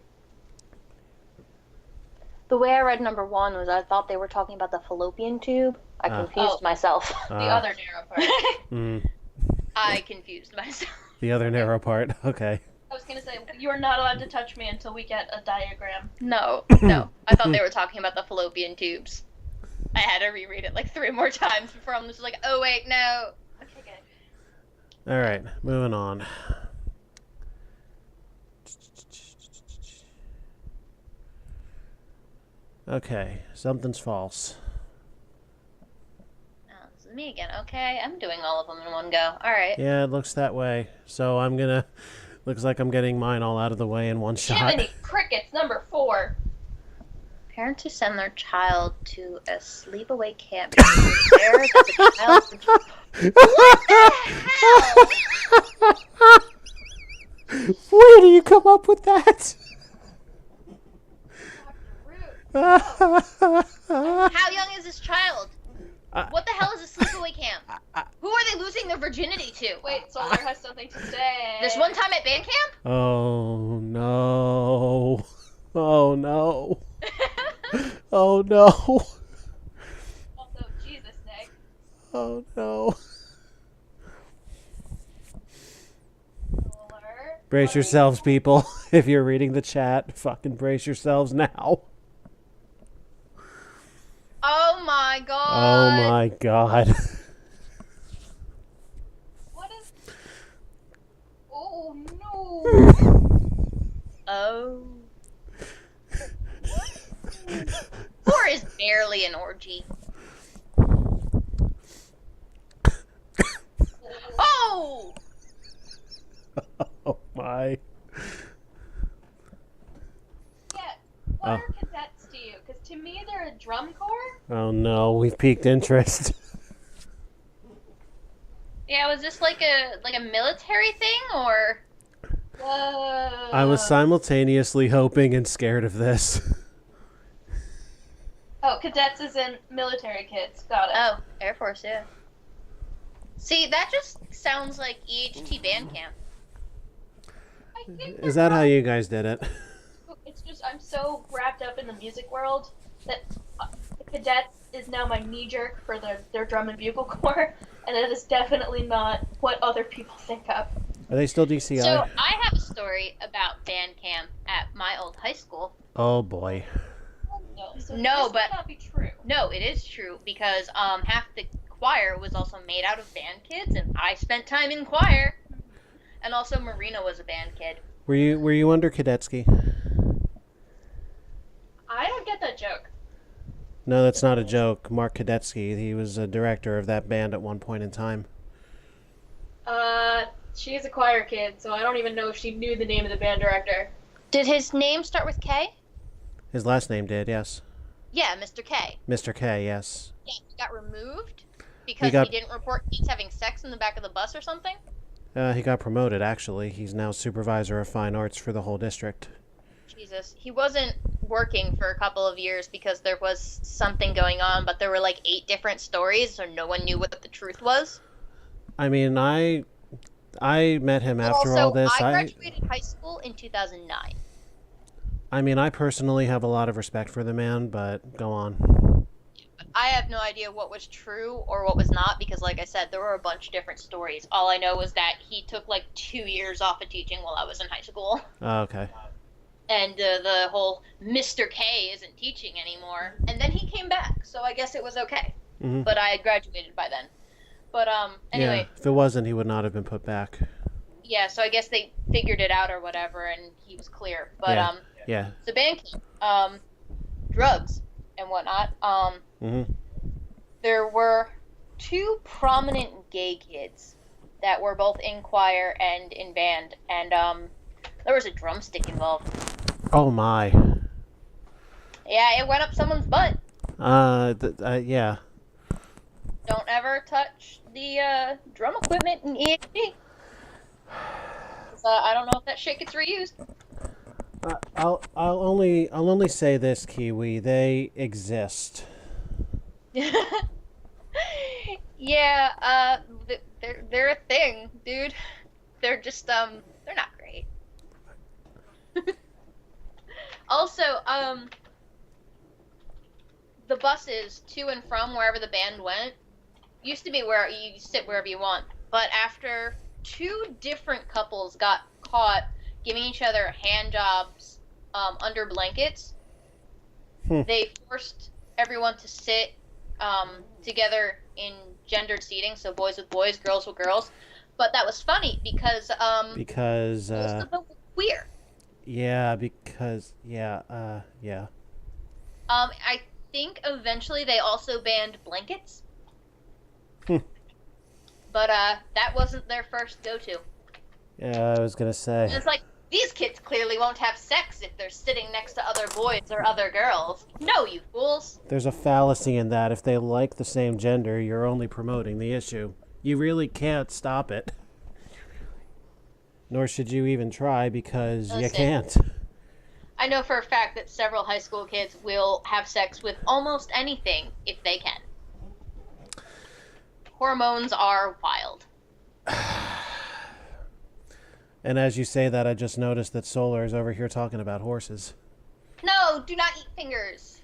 The way I read number 1 was I thought they were talking about the fallopian tube. I confused myself. The other narrow part. I confused myself. The other narrow part. Okay. I was gonna say, you are not allowed to touch me until we get a diagram. No. I thought they were talking about the fallopian tubes. I had to reread it like 3 more times before I'm just like, oh wait, no. Okay, good. All right, moving on. Okay, something's false. Oh, this is me again. Okay, I'm doing all of them in one go. All right. Yeah, it looks that way. So I'm gonna. Looks like I'm getting mine all out of the way in one shot. Jiminy crickets, number 4. Parents who send their child to a sleepaway camp because they're aware that the child's... What the hell? Where do you come up with that? How young is this child? What the hell is a sleepaway camp? Who are they losing their virginity to? Wait, Solar has something to say. This one time at band camp? Oh no. Oh no. Oh no. Also, Jesus, Nick. Oh no. Solar. Brace yourselves, people. If you're reading the chat, fucking brace yourselves now. Oh my god. Oh my god. What is... Oh, no. Oh. 4 is barely an orgy. Oh! Oh my. Yeah, what are cadets to you? Because to me, they're a drum corps. Oh no, we've piqued interest. Yeah, was this like a military thing or? I was simultaneously hoping and scared of this. Oh, cadets is in military kids. Got it. Oh, Air Force, yeah. See, that just sounds like EHT band camp. I think Is that how you guys did it? it's just I'm so wrapped up in the music world that the cadets is now my knee jerk for their drum and bugle corps, and it is definitely not what other people think of. Are they still DCI? So I have a story about band camp at my old high school. Oh boy. No, so No, this but- might not be true. No, it is true because half the choir was also made out of band kids, and I spent time in choir. And also Marina was a band kid. Were you under Kadetsky? I don't get that joke. No, that's not a joke. Mark Kadetsky, he was a director of that band at one point in time. She's a choir kid, so I don't even know if she knew the name of the band director. Did his name start with K? His last name did, yes. Yeah, Mr. K. Mr. K, yes. Yeah, he got removed because he didn't report kids having sex in the back of the bus or something? He got promoted, actually. He's now supervisor of fine arts for the whole district. Jesus. He wasn't working for a couple of years because there was something going on, but there were like 8 different stories, so no one knew what the truth was. I mean, I met him after also, all this. I graduated high school in 2009. I mean, I personally have a lot of respect for the man, but go on. I have no idea what was true or what was not because, like I said, there were a bunch of different stories. All I know was that he took like 2 years off of teaching while I was in high school. Oh, okay. And the whole Mr. K isn't teaching anymore. And then he came back, so I guess it was okay. Mm-hmm. But I had graduated by then. But anyway. Yeah, if it wasn't, he would not have been put back. Yeah, so I guess they figured it out or whatever, and he was clear. But Yeah. so band camp, drugs and whatnot. Mm-hmm. There were 2 prominent gay kids that were both in choir and in band, and there was a drumstick involved. Oh my. Yeah, it went up someone's butt. Yeah. Don't ever touch the drum equipment in EHP. I don't know if that shit gets reused. I'll only say this, Kiwi. They exist. Yeah, they're a thing, dude. They're just they're not great. Also, the buses to and from wherever the band went used to be where you sit wherever you want, but after 2 different couples got caught giving each other hand jobs under blankets, they forced everyone to sit together in gendered seating, so boys with boys, girls with girls. But that was funny because most of them were queer. Yeah, because yeah. I think eventually they also banned blankets. But that wasn't their first go-to. Yeah, I was gonna say. It's like, these kids clearly won't have sex if they're sitting next to other boys or other girls. No, you fools. There's a fallacy in that. If they like the same gender, you're only promoting the issue. You really can't stop it. Nor should you even try because you can't. I know for a fact that several high school kids will have sex with almost anything if they can. Hormones are wild. And as you say that, I just noticed that Solar is over here talking about horses. No, do not eat fingers.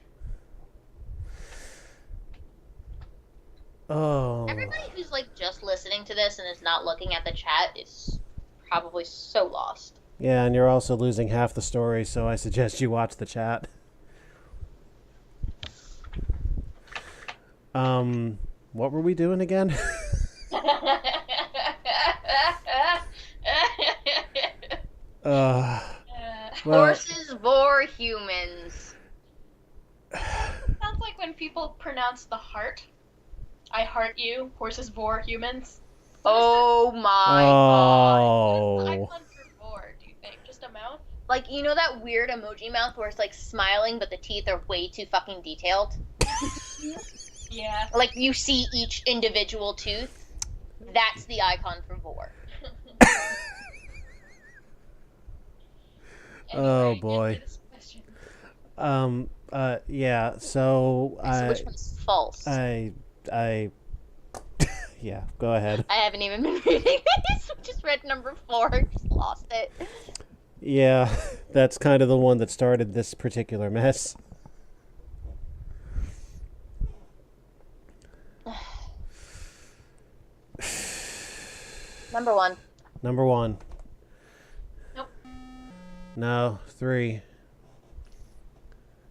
Oh. Everybody who's like just listening to this and is not looking at the chat is probably so lost. Yeah, and you're also losing half the story, so I suggest you watch the chat. What were we doing again? Well, Horses vor humans. Sounds like when people pronounce the heart. I heart you. Horses vor humans. Oh my god. Oh. Icon for vor, do you think? Just a mouth? Like, you know that weird emoji mouth where it's like smiling but the teeth are way too fucking detailed? Yeah. Like, you see each individual tooth? That's the icon for vor. Oh Anyway, boy. answer this question. Yeah. So So which one's false? Yeah. Go ahead. I haven't even been reading these. Just read number 4. Just lost it. Yeah, that's kind of the one that started this particular mess. Number 1. Number 1. Nope. No, 3.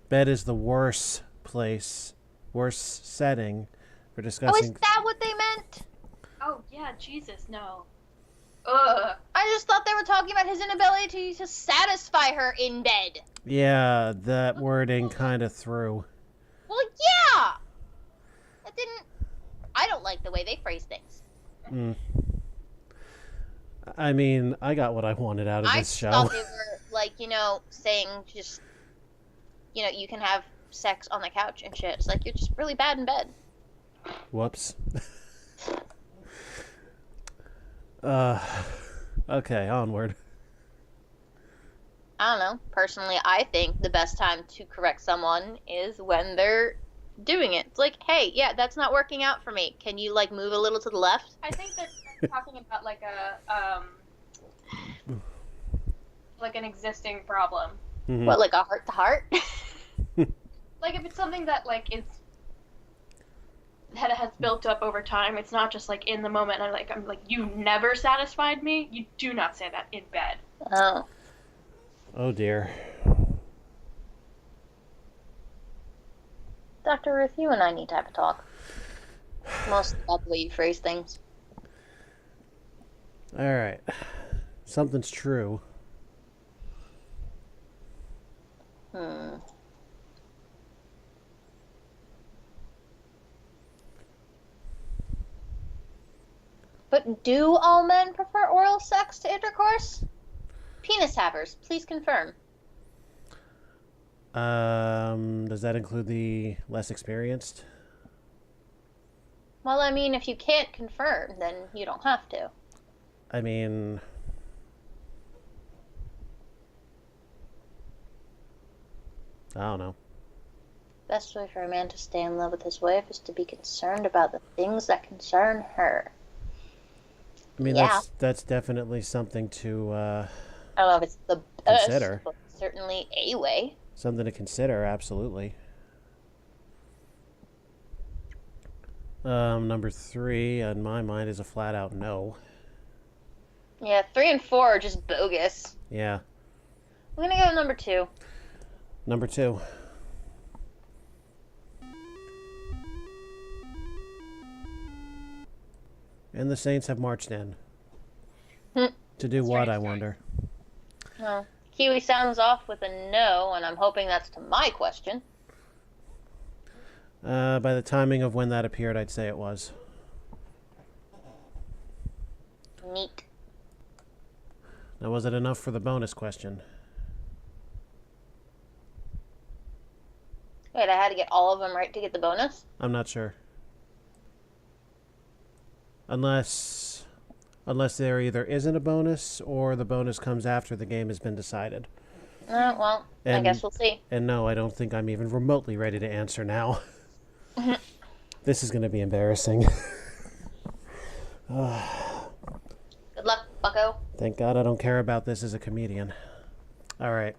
Bed is the worst place, worst setting for Oh, is discussing. that what they meant? Oh yeah, Jesus, no. Ugh. I just thought they were talking about his inability to satisfy her in bed. Yeah, that wording kind of threw. Well, yeah! That didn't... I don't like the way they phrase things. Mm. I mean, I got what I wanted out of I this show. thought they were, like, saying just, you can have sex on the couch and shit. It's like, you're just really bad in bed. Whoops. Okay, onward. I don't know. Personally, I think the best time to correct someone is when they're doing it. It's like, hey, yeah, that's not working out for me. Can you, move a little to the left? I think they're talking about like like an existing problem. Mhm. What, like a heart-to-heart? Like if it's something that that has built up over time, it's not just like in the moment. I'm like, you never satisfied me. You do not say that in bed. Oh. Oh dear. Dr. Ruth, you and I need to have a talk. Mostly about the way you phrase things. Alright. Something's true. But do all men prefer oral sex to intercourse? Penis havers, please confirm. Does that include the less experienced? Well, I mean, if you can't confirm, then you don't have to. I mean... I don't know. Best way for a man to stay in love with his wife is to be concerned about the things that concern her. I mean, Yeah. that's definitely something to, I don't know if it's the best, Consider. but certainly a way. something to consider, absolutely. Number 3, on my mind, is a flat-out no. Yeah, 3 and 4 are just bogus. Yeah. I'm gonna go with number 2. Number 2. And the Saints have marched in. To do what, I wonder? Well, Kiwi sounds off with a no, and I'm hoping that's to my question. By the timing of when that appeared, I'd say it was. Neat. Now, was it enough for the bonus question? Wait, I had to get all of them right to get the bonus? I'm not sure. Unless there either isn't a bonus or the bonus comes after the game has been decided. Well, I guess we'll see. And no, I don't think I'm even remotely ready to answer now. This is going to be embarrassing. Good luck, bucko. Thank God I don't care about this as a comedian. All right.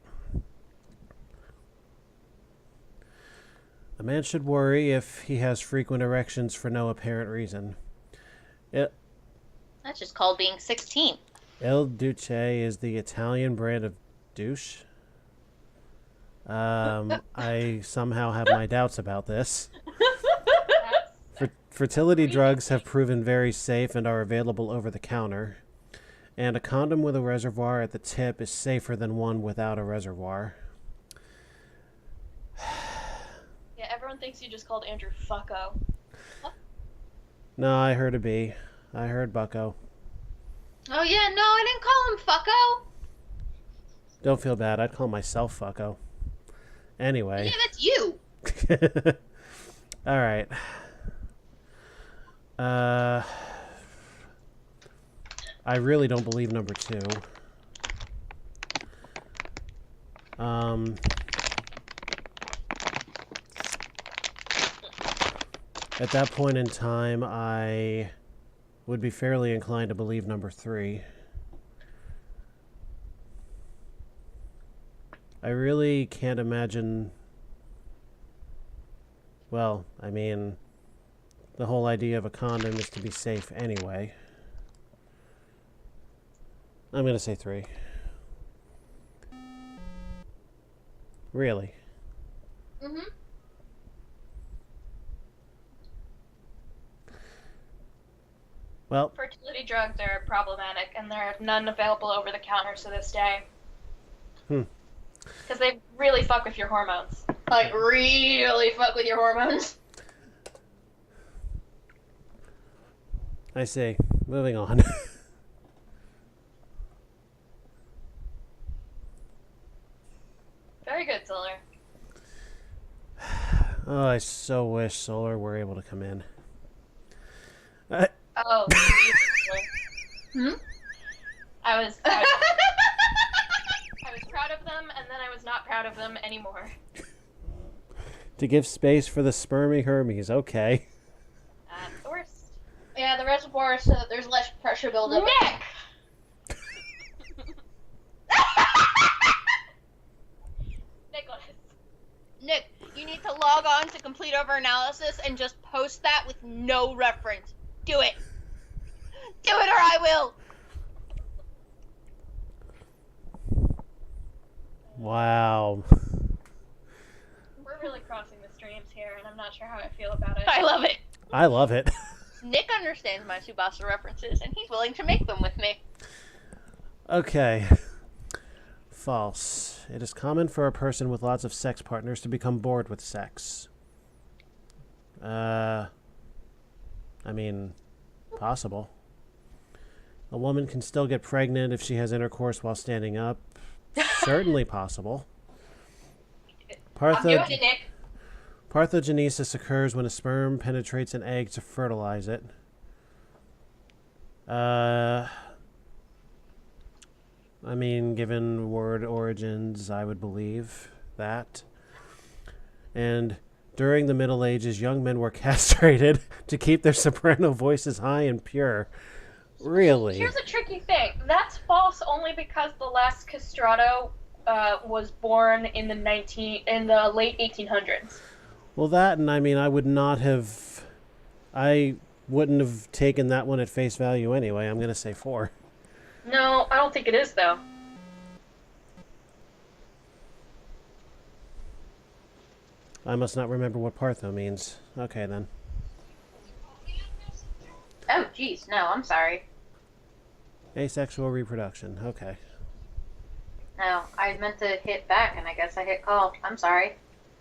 A man should worry if he has frequent erections for no apparent reason. That's just called being 16. Il Duce is the Italian brand of douche. I somehow have my doubts about this. Fertility drugs have proven very safe and are available over the counter. And a condom with a reservoir at the tip is safer than one without a reservoir. Yeah, everyone thinks you just called Andrew fucko. No, I heard a B. I heard bucko. Oh, yeah, no, I didn't call him fucko. Don't feel bad. I'd call myself fucko. Anyway. Yeah, that's you. All right. I really don't believe number 2. At that point in time, I would be fairly inclined to believe number 3. I really can't imagine... Well, I mean, the whole idea of a condom is to be safe anyway. I'm going to say 3. Really? Mm-hmm. Well, Fertility drugs are problematic, and there are none available over the counter to this day. Because they really fuck with your hormones. Like, really fuck with your hormones. I see. Moving on. Very good, Solar. Oh, I so wish Solar were able to come in. Oh, Hmm? I was proud of them, and then I was not proud of them anymore. To give space for the spermy Hermes, okay. That's the worst. Yeah, the reservoir so that there's less pressure buildup. Nick! Nicholas. Nick, you need to log on to complete over analysis and just post that with no reference. Do it. Do it or I will. Wow. We're really crossing the streams here, and I'm not sure how I feel about it. I love it. I love it. Nick understands my Tsubasa references, and he's willing to make them with me. Okay. False. It is common for a person with lots of sex partners to become bored with sex. I mean, possible. A woman can still get pregnant if she has intercourse while standing up. Certainly possible. I'm doing it, Nick. Parthogenesis occurs when a sperm penetrates an egg to fertilize it. I mean, given word origins, I would believe that. And during the Middle Ages, young men were castrated to keep their soprano voices high and pure. Really? Here's a tricky thing. That's false only because the last castrato was born in the late 1800s. Well, that, and I mean, I wouldn't have taken that one at face value anyway. I'm going to say 4. No, I don't think it is, though. I must not remember what partho means. Okay, then. Oh, jeez. No, I'm sorry. Asexual reproduction. Okay. No, I meant to hit back, and I guess I hit call. I'm sorry.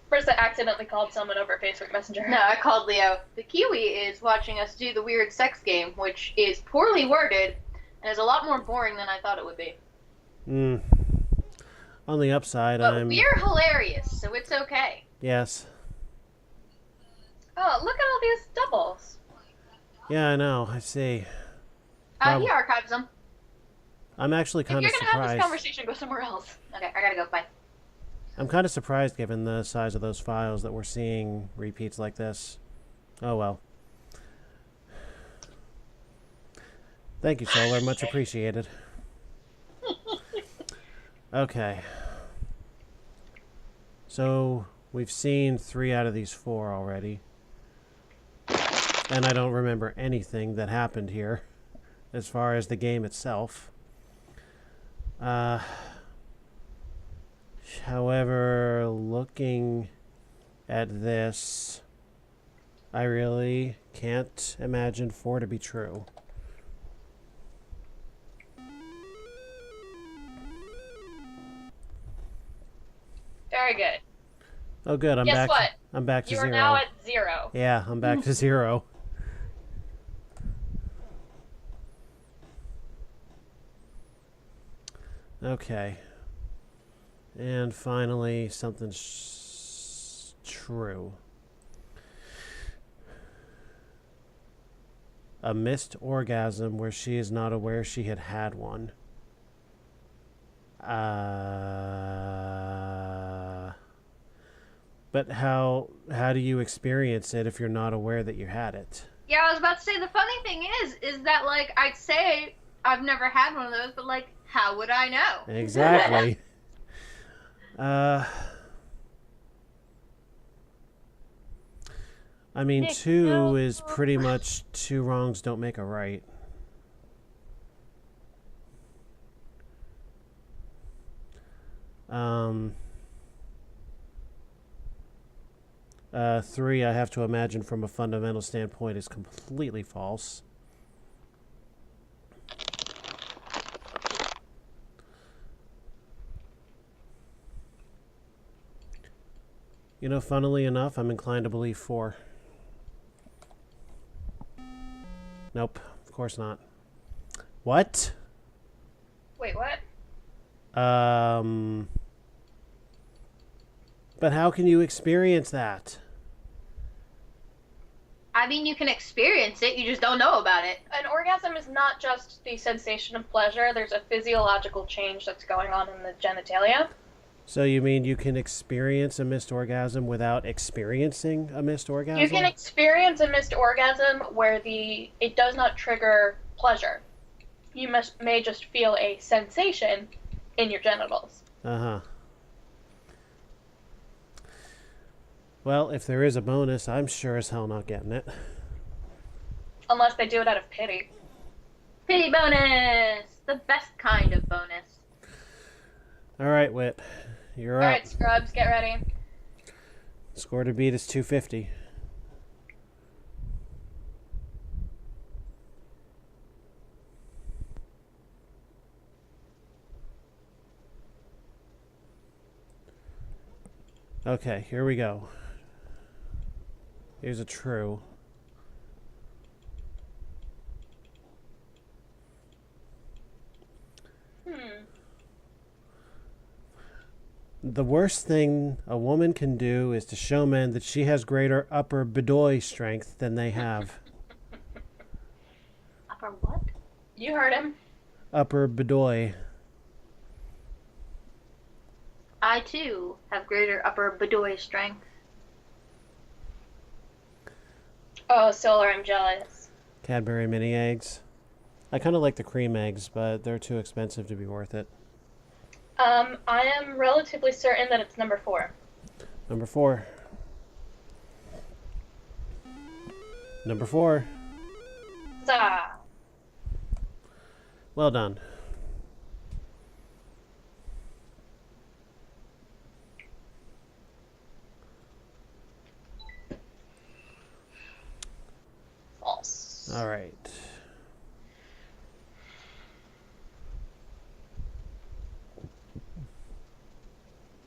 First, I accidentally called someone over Facebook Messenger. No, I called Leo. The Kiwi is watching us do the weird sex game, which is poorly worded, and is a lot more boring than I thought it would be. On the upside, But we're hilarious, so it's okay. Yes. Oh, look at all these doubles. Yeah, I know. I see. He archives them. I'm actually If kind you're of gonna have this surprised. conversation, go somewhere else. Okay, I gotta go. Bye. I'm kind of surprised given the size of those files that we're seeing repeats like this. Oh well. Thank you, Solar. Much appreciated. Okay. So, we've seen 3 out of these 4 already. And I don't remember anything that happened here as far as the game itself. However, looking at this, I really can't imagine 4 to be true. Very good. Oh, good. I'm Guess back. what? I'm back to You 0. are now at 0. Yeah, I'm back to 0. Okay. And finally, something true. A missed orgasm where she is not aware she had had one. But how do you experience it if you're not aware that you had it? Yeah, I was about to say, the funny thing is that, like, I'd say I've never had one of those, but, like, how would I know? Exactly. I mean, Nick, 2 no. is pretty much 2 wrongs don't make a right. Um, 3, I have to imagine from a fundamental standpoint, is completely false. You know, funnily enough, I'm inclined to believe 4. Nope, of course not. What? Wait, what? But how can you experience that? I mean, you can experience it, you just don't know about it. An orgasm is not just the sensation of pleasure. There's a physiological change that's going on in the genitalia. So you mean you can experience a missed orgasm without experiencing a missed orgasm? You can experience a missed orgasm where it does not trigger pleasure. You may just feel a sensation in your genitals. Uh-huh. Well, if there is a bonus, I'm sure as hell not getting it. Unless they do it out of pity. Pity bonus! The best kind of bonus. All right, Whit. You're up. All right, scrubs, get ready. Score to beat is 250. Okay, here we go. Here's a true. The worst thing a woman can do is to show men that she has greater upper bedoy strength than they have. Upper what? You heard him. Upper bedoy. I, too, have greater upper bedoy strength. Oh, Solar, I'm jealous. Cadbury mini eggs. I kind of like the cream eggs, but they're too expensive to be worth it. I am relatively certain that it's number 4. Number 4. Number 4. Zah. Well done. False. All right.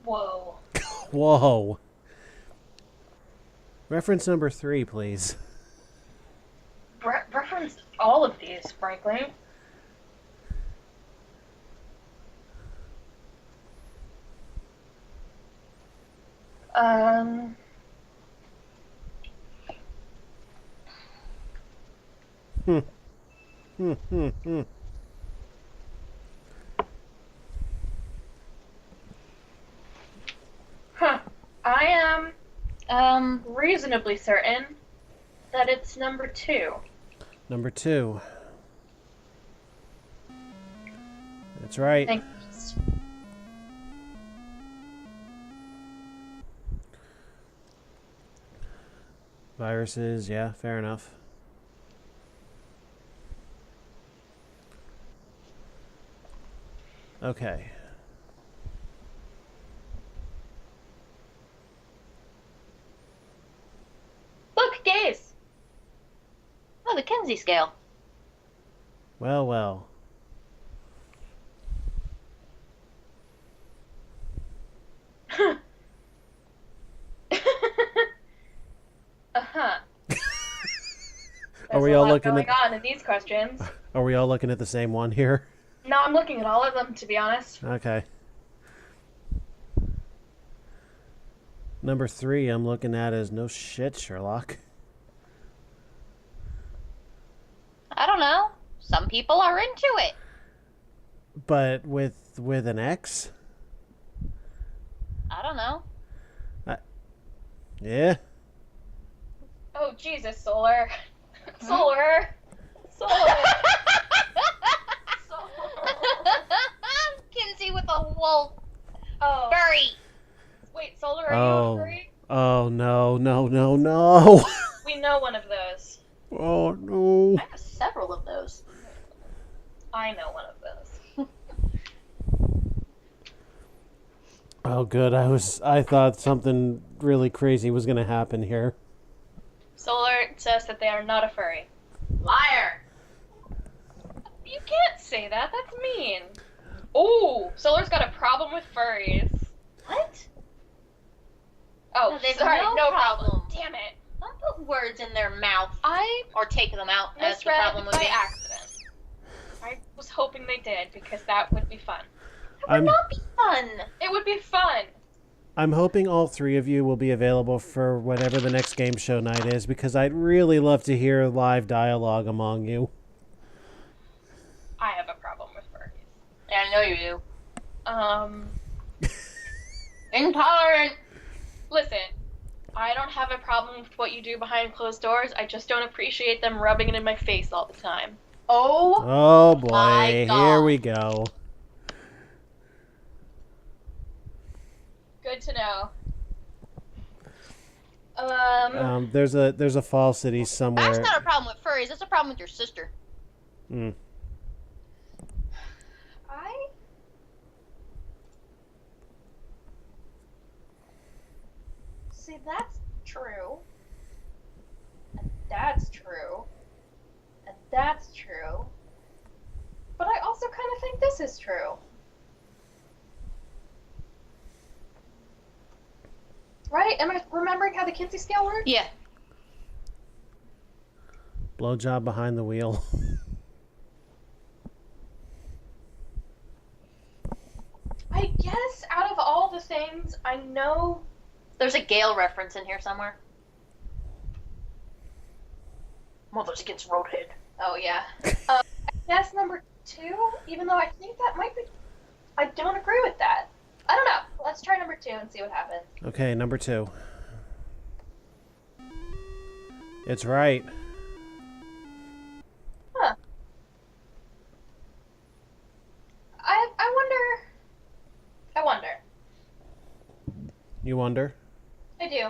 Whoa. Whoa. Reference number 3, please. Reference all of these, frankly. Hmm. Hmm. Hmm. Hmm. Huh. I am reasonably certain that it's number 2. Number 2. That's right. Thanks. Viruses, yeah, fair enough. Okay. Look, gaze. Oh, the Kinsey scale. Well, well. Uh-huh. Are we There's a all lot looking going at on in these questions. Are we all looking at the same one here? No, I'm looking at all of them, to be honest. Okay. Number 3 I'm looking at is no shit, Sherlock. I don't know. Some people are into it. But with an X? I don't know. Yeah? Oh, Jesus, Solar. Solar. Solar. Kinsey with a wolf. Oh. Furry. Wait, Solar, are you a furry? Oh, no, no, no, no. We know one of those. Oh, no. I have several of those. I know one of those. Oh, good. I thought something really crazy was going to happen here. Solar says that they are not a furry. Liar. You can't say that. That's mean. Oh, Solar's got a problem with furries. What? Oh, No, there's sorry, no no problem. Damn it. Don't put words in their mouth. I Or take them out, as the misread problem would by be. accident. I was hoping they did, because that would be fun. That would not be fun. It would be fun. I'm hoping all three of you will be available for whatever the next game show night is, because I'd really love to hear live dialogue among you. I have a problem with furries. Yeah, I know you do. Um, Intolerant. listen, I don't have a problem with what you do behind closed doors. I just don't appreciate them rubbing it in my face all the time. Oh. Oh boy, My God. here we go. Good to know. There's a fall city somewhere. That's not a problem with furries. That's a problem with your sister. Mm. See, that's true. And that's true. And that's true. But I also kind of think this is true. Right? Am I remembering how the Kinsey scale works? Yeah. Blowjob behind the wheel. I guess out of all the things, I know. There's a Gale reference in here somewhere. Mothers Against Roadhead. Oh, yeah. I guess number 2, even though I think that might be. I don't agree with that. I don't know. Let's try number 2 and see what happens. Okay, number 2. It's right. Huh. I wonder. You wonder? I do.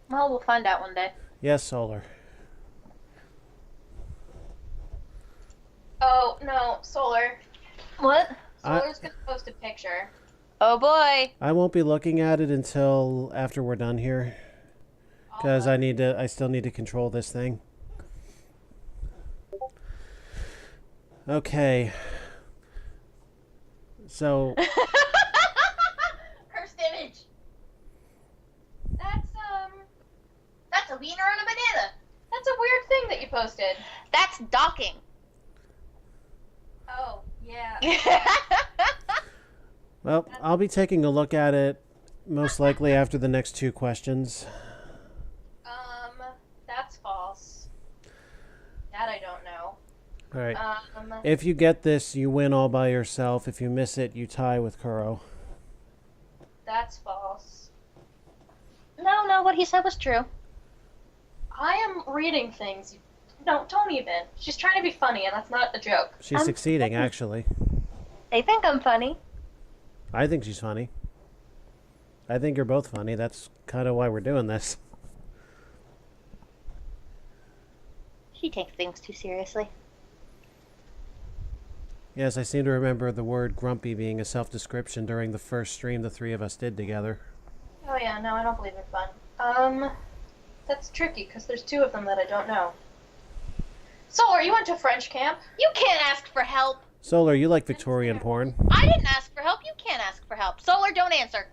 Well, we'll find out one day. Yes, Solar. Oh, no, Solar. What? Solar's gonna post a picture. Oh boy. I won't be looking at it until after we're done here, because I still need to control this thing. Okay. So Cursed image. That's a wiener on a banana. That's a weird thing that you posted. That's docking. Oh, yeah. well, I'll be taking a look at it most likely after the next 2 questions. That's false. That I don't know. All right. If you get this, you win all by yourself. If you miss it, you tie with Kuro. That's false. No, what he said was true. I am reading things. No, don't even. She's trying to be funny, and that's not a joke. She's succeeding, actually. They think I'm funny. I think she's funny. I think you're both funny. That's kind of why we're doing this. She takes things too seriously. Yes, I seem to remember the word grumpy being a self-description during the first stream the 3 of us did together. Oh yeah, no, I don't believe in fun. That's tricky, because there's 2 of them that I don't know. Solar, you went to French camp? You can't ask for help. Solar, you like Victorian porn? I didn't ask for help. You can't ask for help. Solar, don't answer.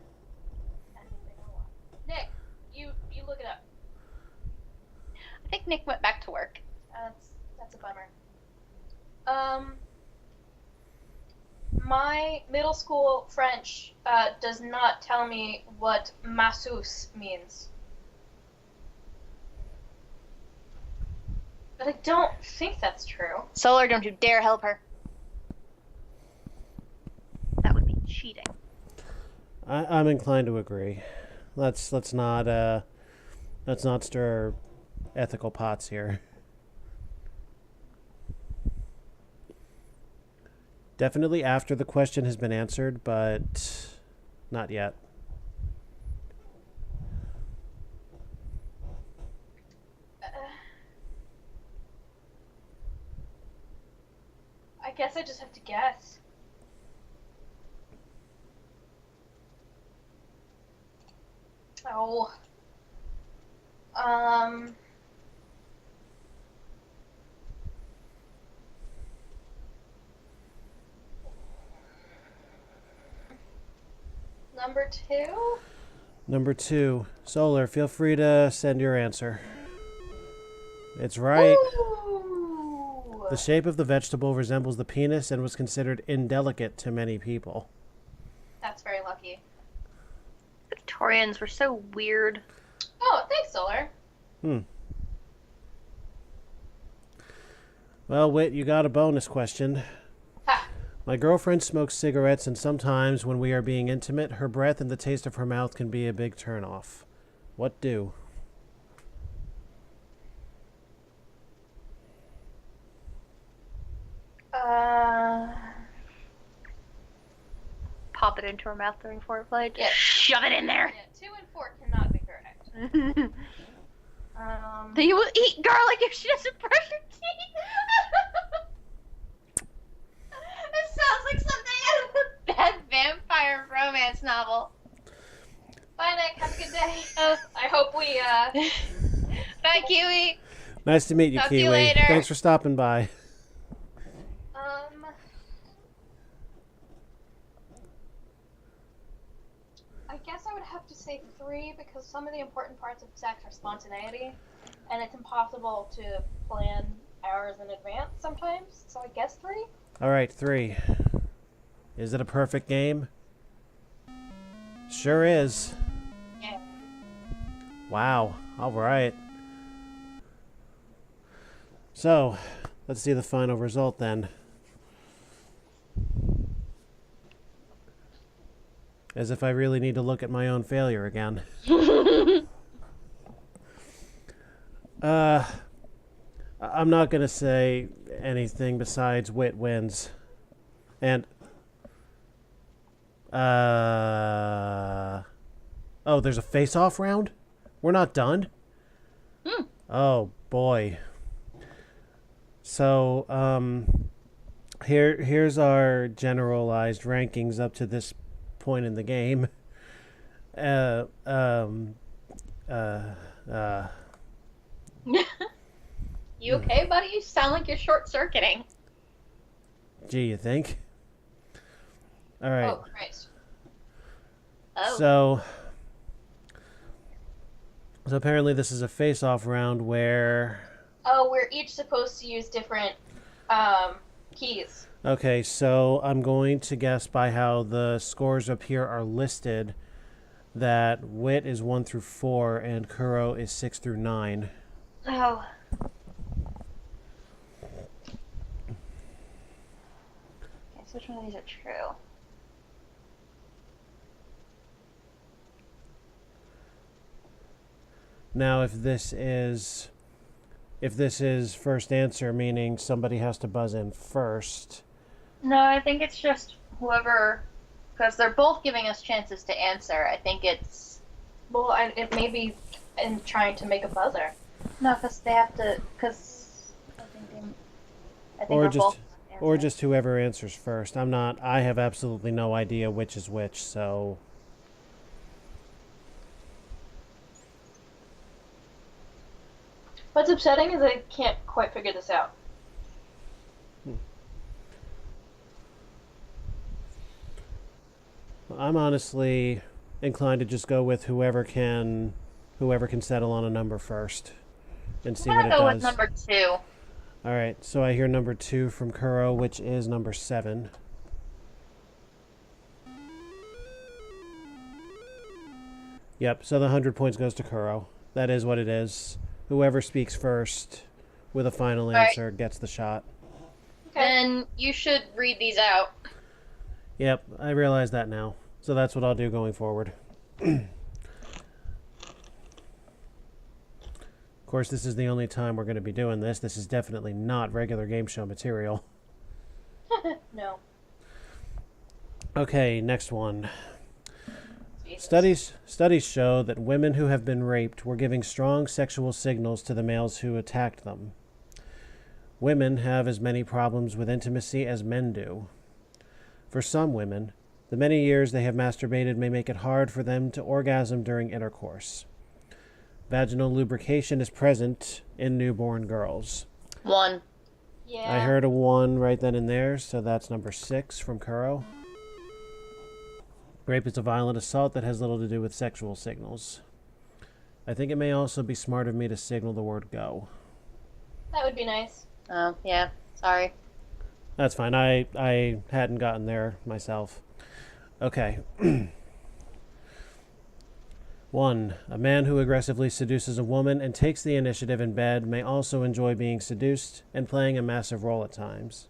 Nick, you look it up. I think Nick went back to work. That's a bummer. My middle school French does not tell me what masseuse means. But I don't think that's true. Solar, don't you dare help her. That would be cheating. I'm inclined to agree. let's not stir ethical pots here. Definitely after the question has been answered, but not yet. I guess I just have to guess. Oh. Number 2? Number 2. Solar, feel free to send your answer. It's right. Ooh. The shape of the vegetable resembles the penis and was considered indelicate to many people. That's very lucky. Victorians were so weird. Oh, thanks, Solar. Well, Whit, you got a bonus question. Ha. My girlfriend smokes cigarettes, and sometimes when we are being intimate, her breath and the taste of her mouth can be a big turnoff. What do? Pop it into her mouth during foreplay. Just Yeah. shove it in there. Yeah, 2 and 4 cannot be correct. You will eat garlic if she doesn't brush her teeth. It sounds like something out of a bad vampire romance novel. Bye, Nick. Have a good day. I hope we, Bye, Kiwi. Nice to meet you, Talk to Kiwi. you later. Thanks for stopping by. I guess I would have to say 3 because some of the important parts of sex are spontaneity, and it's impossible to plan hours in advance sometimes, so I guess 3? All right, 3. Is it a perfect game? Sure is. Yeah. Wow. All right. So, let's see the final result then. As if I really need to look at my own failure again. I'm not going to say anything besides Wit wins. And, oh, there's a face-off round? We're not done? Oh, boy. So, here's our generalized rankings up to this point in the game. You okay, buddy? You sound like you're short-circuiting. Gee, you think? All right. Oh, Christ. Oh. So apparently this is a face-off round where... Oh, we're each supposed to use different keys. Okay, so I'm going to guess by how the scores up here are listed that Wit is 1 through 4 and Kuro is 6 through 9. Oh. Okay, so which one of these are true? Now, if this is first answer, meaning somebody has to buzz in first. No, I think it's just whoever, because they're both giving us chances to answer. I think it's... Well, it may be in trying to make a buzzer. No, because they have to, because I think Or we're just- both Or answering. just whoever answers first. I have absolutely no idea which is which, so... What's upsetting is I can't quite figure this out. I'm honestly inclined to just go with whoever can settle on a number first and see I'm what gonna it go does. with number 2. All right, so I hear number 2 from Kuro, which is number 7. Yep, so the 100 points goes to Kuro. That is what it is. Whoever speaks first with a final Right. answer gets the shot. Okay. And you should read these out. Yep, I realize that now. So that's what I'll do going forward. Of course, this is the only time we're going to be doing this. This is definitely not regular game show material. No. Okay, next one. Jesus. Studies show that women who have been raped were giving strong sexual signals to the males who attacked them. Women have as many problems with intimacy as men do. For some women, the many years they have masturbated may make it hard for them to orgasm during intercourse. Vaginal lubrication is present in newborn girls. 1. Yeah. I heard a 1 right then and there, so that's number 6 from Kuro. Rape is a violent assault that has little to do with sexual signals. I think it may also be smart of me to signal the word go. That would be nice. Oh, yeah. Sorry. That's fine. I hadn't gotten there myself. Okay. 1. A man who aggressively seduces a woman and takes the initiative in bed may also enjoy being seduced and playing a massive role at times.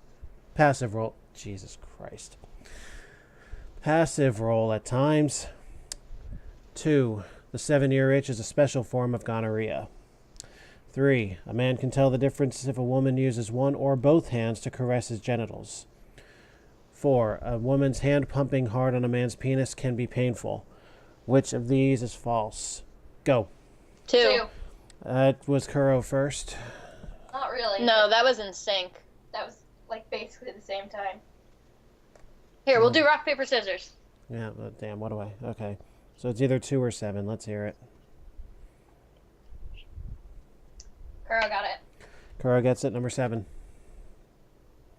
Passive role. Jesus Christ. Passive role at times. 2. The 7-year itch is a special form of gonorrhea. 3. A man can tell the difference if a woman uses one or both hands to caress his genitals. 4. A woman's hand pumping hard on a man's penis can be painful. Which of these is false? Go. 2. That was Kuro first. Not really. No, that was in sync. That was like basically the same time. Here, we'll do rock, paper, scissors. Yeah, but damn, what do I... Okay. So it's either 2 or 7. Let's hear it. Kuro got it. Kuro gets it, number 7.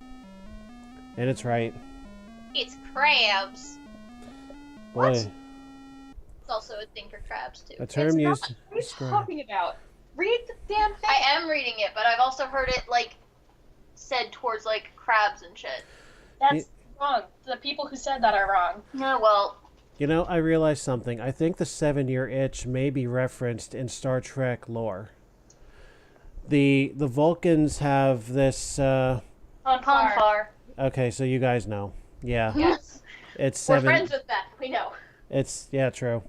And it's right. It's crabs. Boy, What? It's also a thing for crabs, too. a term It's not- used... What are you describe- talking about? Read the damn thing. I am reading it, but I've also heard it, said towards, crabs and shit. That's wrong. The people who said that are wrong. No, well, You know, I realized something. I think the 7-year itch may be referenced in Star Trek lore. The Vulcans have this... Ponfar. Okay, so you guys know. Yeah. Yes. It's We're 7... friends with Beth, we know. It's... Yeah, true.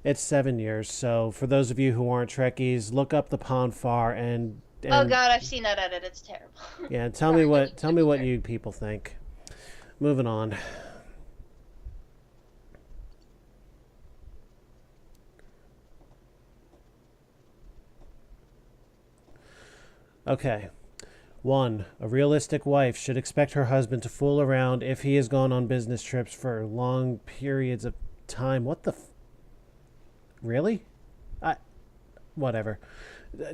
It's 7 years. So for those of you who aren't Trekkies, look up the Ponfar and Oh god, I've seen that edit, it's terrible. yeah, tell me what you people think. Moving on. Okay. 1. A realistic wife should expect her husband to fool around if he has gone on business trips for long periods of time. What the Really? Whatever.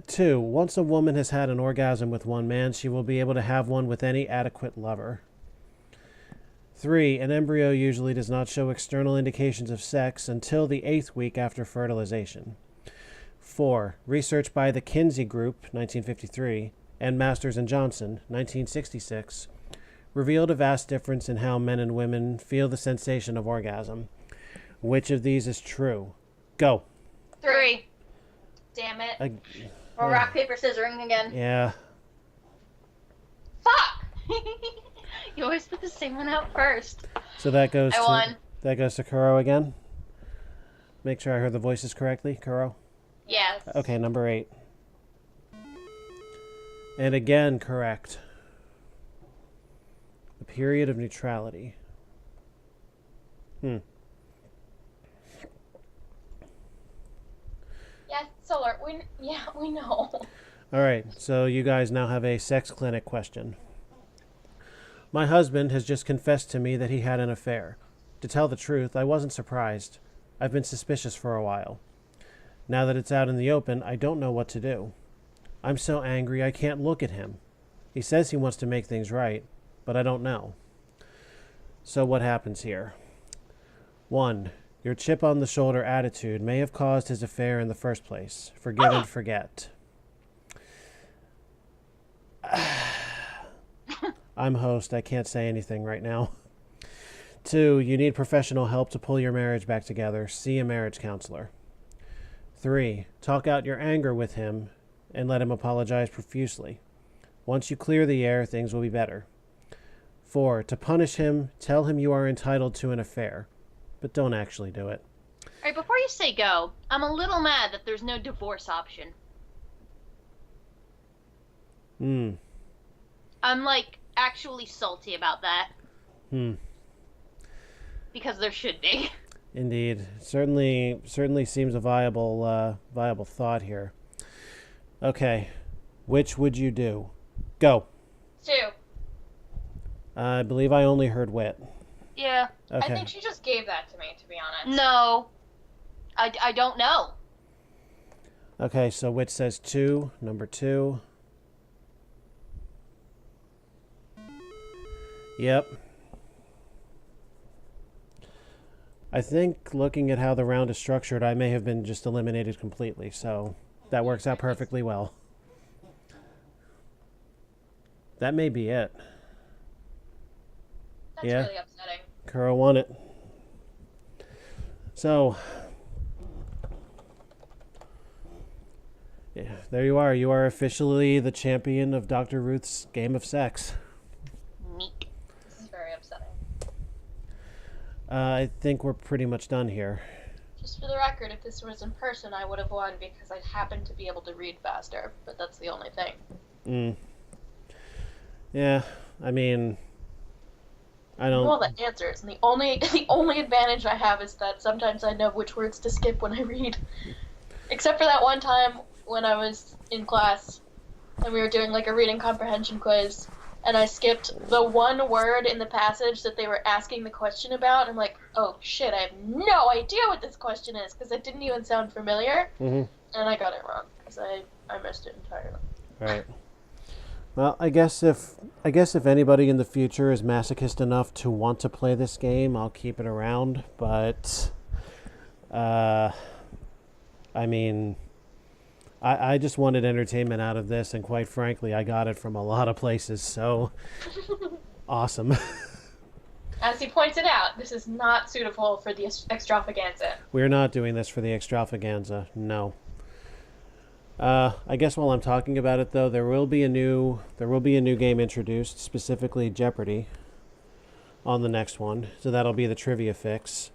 2. Once a woman has had an orgasm with one man, she will be able to have one with any adequate lover. 3. An embryo usually does not show external indications of sex until the 8th week after fertilization. 4. Research by the Kinsey Group, 1953, and Masters and Johnson, 1966, revealed a vast difference in how men and women feel the sensation of orgasm. Which of these is true? Go. 3. Damn it. Or rock, paper, scissoring again. Yeah. Fuck! You always put the same one out first. So that goes I to won. that goes to Kuro again. Make sure I heard the voices correctly, Kuro. Yes. Okay, number 8. And again, correct. The period of neutrality. Yeah, Solar. We know. All right, so you guys now have a sex clinic question. My husband has just confessed to me that he had an affair. To tell the truth, I wasn't surprised. I've been suspicious for a while. Now that it's out in the open, I don't know what to do. I'm so angry I can't look at him. He says he wants to make things right, but I don't know. So what happens here? 1. Your chip on the shoulder attitude may have caused his affair in the first place. Forgive and forget. I'm host. I can't say anything right now. 2. You need professional help to pull your marriage back together. See a marriage counselor. 3. Talk out your anger with him and let him apologize profusely. Once you clear the air, things will be better. 4. To punish him, tell him you are entitled to an affair, but don't actually do it. Alright, before you say go, I'm a little mad that there's no divorce option. Hmm. I'm, like, actually salty about that. Hmm. Because there should be. Indeed. Certainly seems a viable thought here. Okay. Which would you do? Go. 2. I believe I only heard wit. Yeah. Okay. I think she just gave that to me, to be honest. No. I don't know. Okay, so wit says 2, number 2. Yep. I think looking at how the round is structured, I may have been just eliminated completely, so that works out perfectly well. That may be it. That's Yeah. really upsetting. Kuro won it. So, yeah, there you are. You are officially the champion of Dr. Ruth's Game of Sex. Meek. This is very upsetting. I think we're pretty much done here. Just for the record, if this was in person, I would have won because I happened to be able to read faster, but that's the only thing. Yeah, I mean, I don't... All the answers, and the only advantage I have is that sometimes I know which words to skip when I read. Except for that one time when I was in class, and we were doing, like, a reading comprehension quiz, and I skipped the one word in the passage that they were asking the question about. I'm like, oh shit, I have no idea what this question is, because it didn't even sound familiar, Mm-hmm. and I got it wrong, because I missed it entirely. Right. Well, I guess if anybody in the future is masochist enough to want to play this game, I'll keep it around. But, I mean, I just wanted entertainment out of this, and quite frankly, I got it from a lot of places. So, awesome. As he pointed out, this is not suitable for the extravaganza. We're not doing this for the extravaganza. No. I guess while I'm talking about it, though, there will be a new game introduced, specifically Jeopardy, on the next one. So that'll be the trivia fix.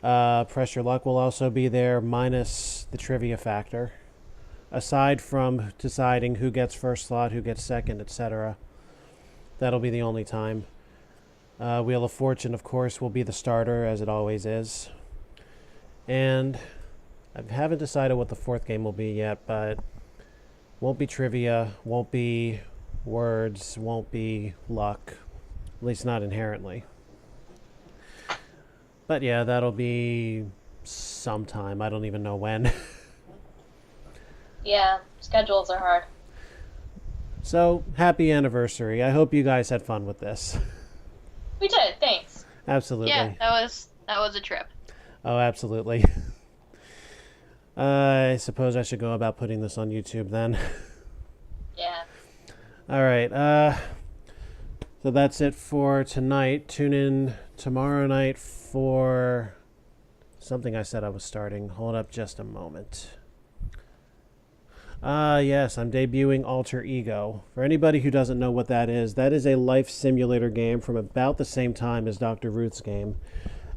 Press Your Luck will also be there, minus the trivia factor. Aside from deciding who gets first slot, who gets second, etc. That'll be the only time. Wheel of Fortune, of course, will be the starter, as it always is. And I haven't decided what the fourth game will be yet, but won't be trivia, won't be words, won't be luck. At least not inherently. But yeah, that'll be sometime. I don't even know when. Yeah, schedules are hard. So, happy anniversary. I hope you guys had fun with this. We did, thanks. Absolutely. Yeah, that was a trip. Oh, absolutely. I suppose I should go about putting this on YouTube then. Yeah. All right. So that's it for tonight. Tune in tomorrow night for something I said I was starting. Hold up just a moment. Yes, I'm debuting Alter Ego. For anybody who doesn't know what that is a life simulator game from about the same time as Dr. Ruth's game.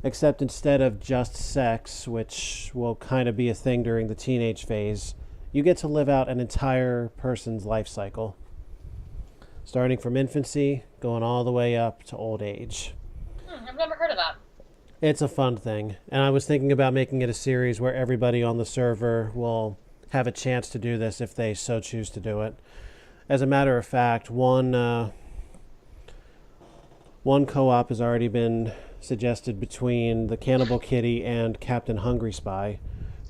Except instead of just sex, which will kind of be a thing during the teenage phase, you get to live out an entire person's life cycle. Starting from infancy, going all the way up to old age. I've never heard of that. It's a fun thing. And I was thinking about making it a series where everybody on the server will have a chance to do this if they so choose to do it. As a matter of fact, one co-op has already been suggested between the Cannibal Kitty and Captain Hungry Spy,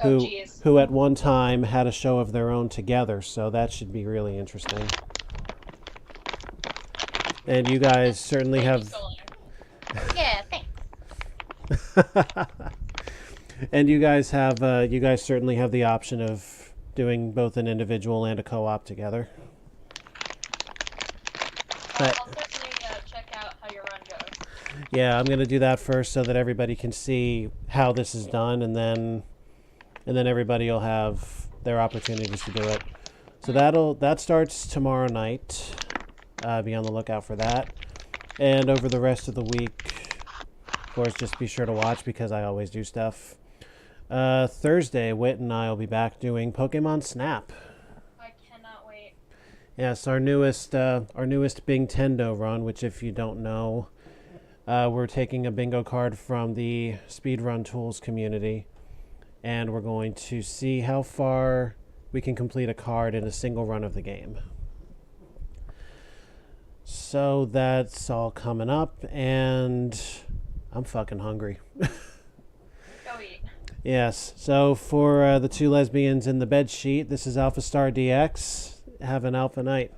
who at one time had a show of their own together, so that should be really interesting. And you guys certainly have... Yeah, thanks. And you guys certainly have the option of doing both an individual and a co-op together. I'll certainly check out how your run goes. Yeah, I'm going to do that first so that everybody can see how this is done, and then everybody will have their opportunities to do it. So that starts tomorrow night. Be on the lookout for that. And over the rest of the week, of course, just be sure to watch because I always do stuff. Thursday, Whit and I will be back doing Pokemon Snap. I cannot wait. Yes, our newest Bingtendo run, which if you don't know, we're taking a bingo card from the Speedrun Tools community, and we're going to see how far we can complete a card in a single run of the game. So that's all coming up, and I'm fucking hungry. Go eat. Yes, so for the two lesbians in the bed sheet, this is AlphaStarDX. Have an alpha night.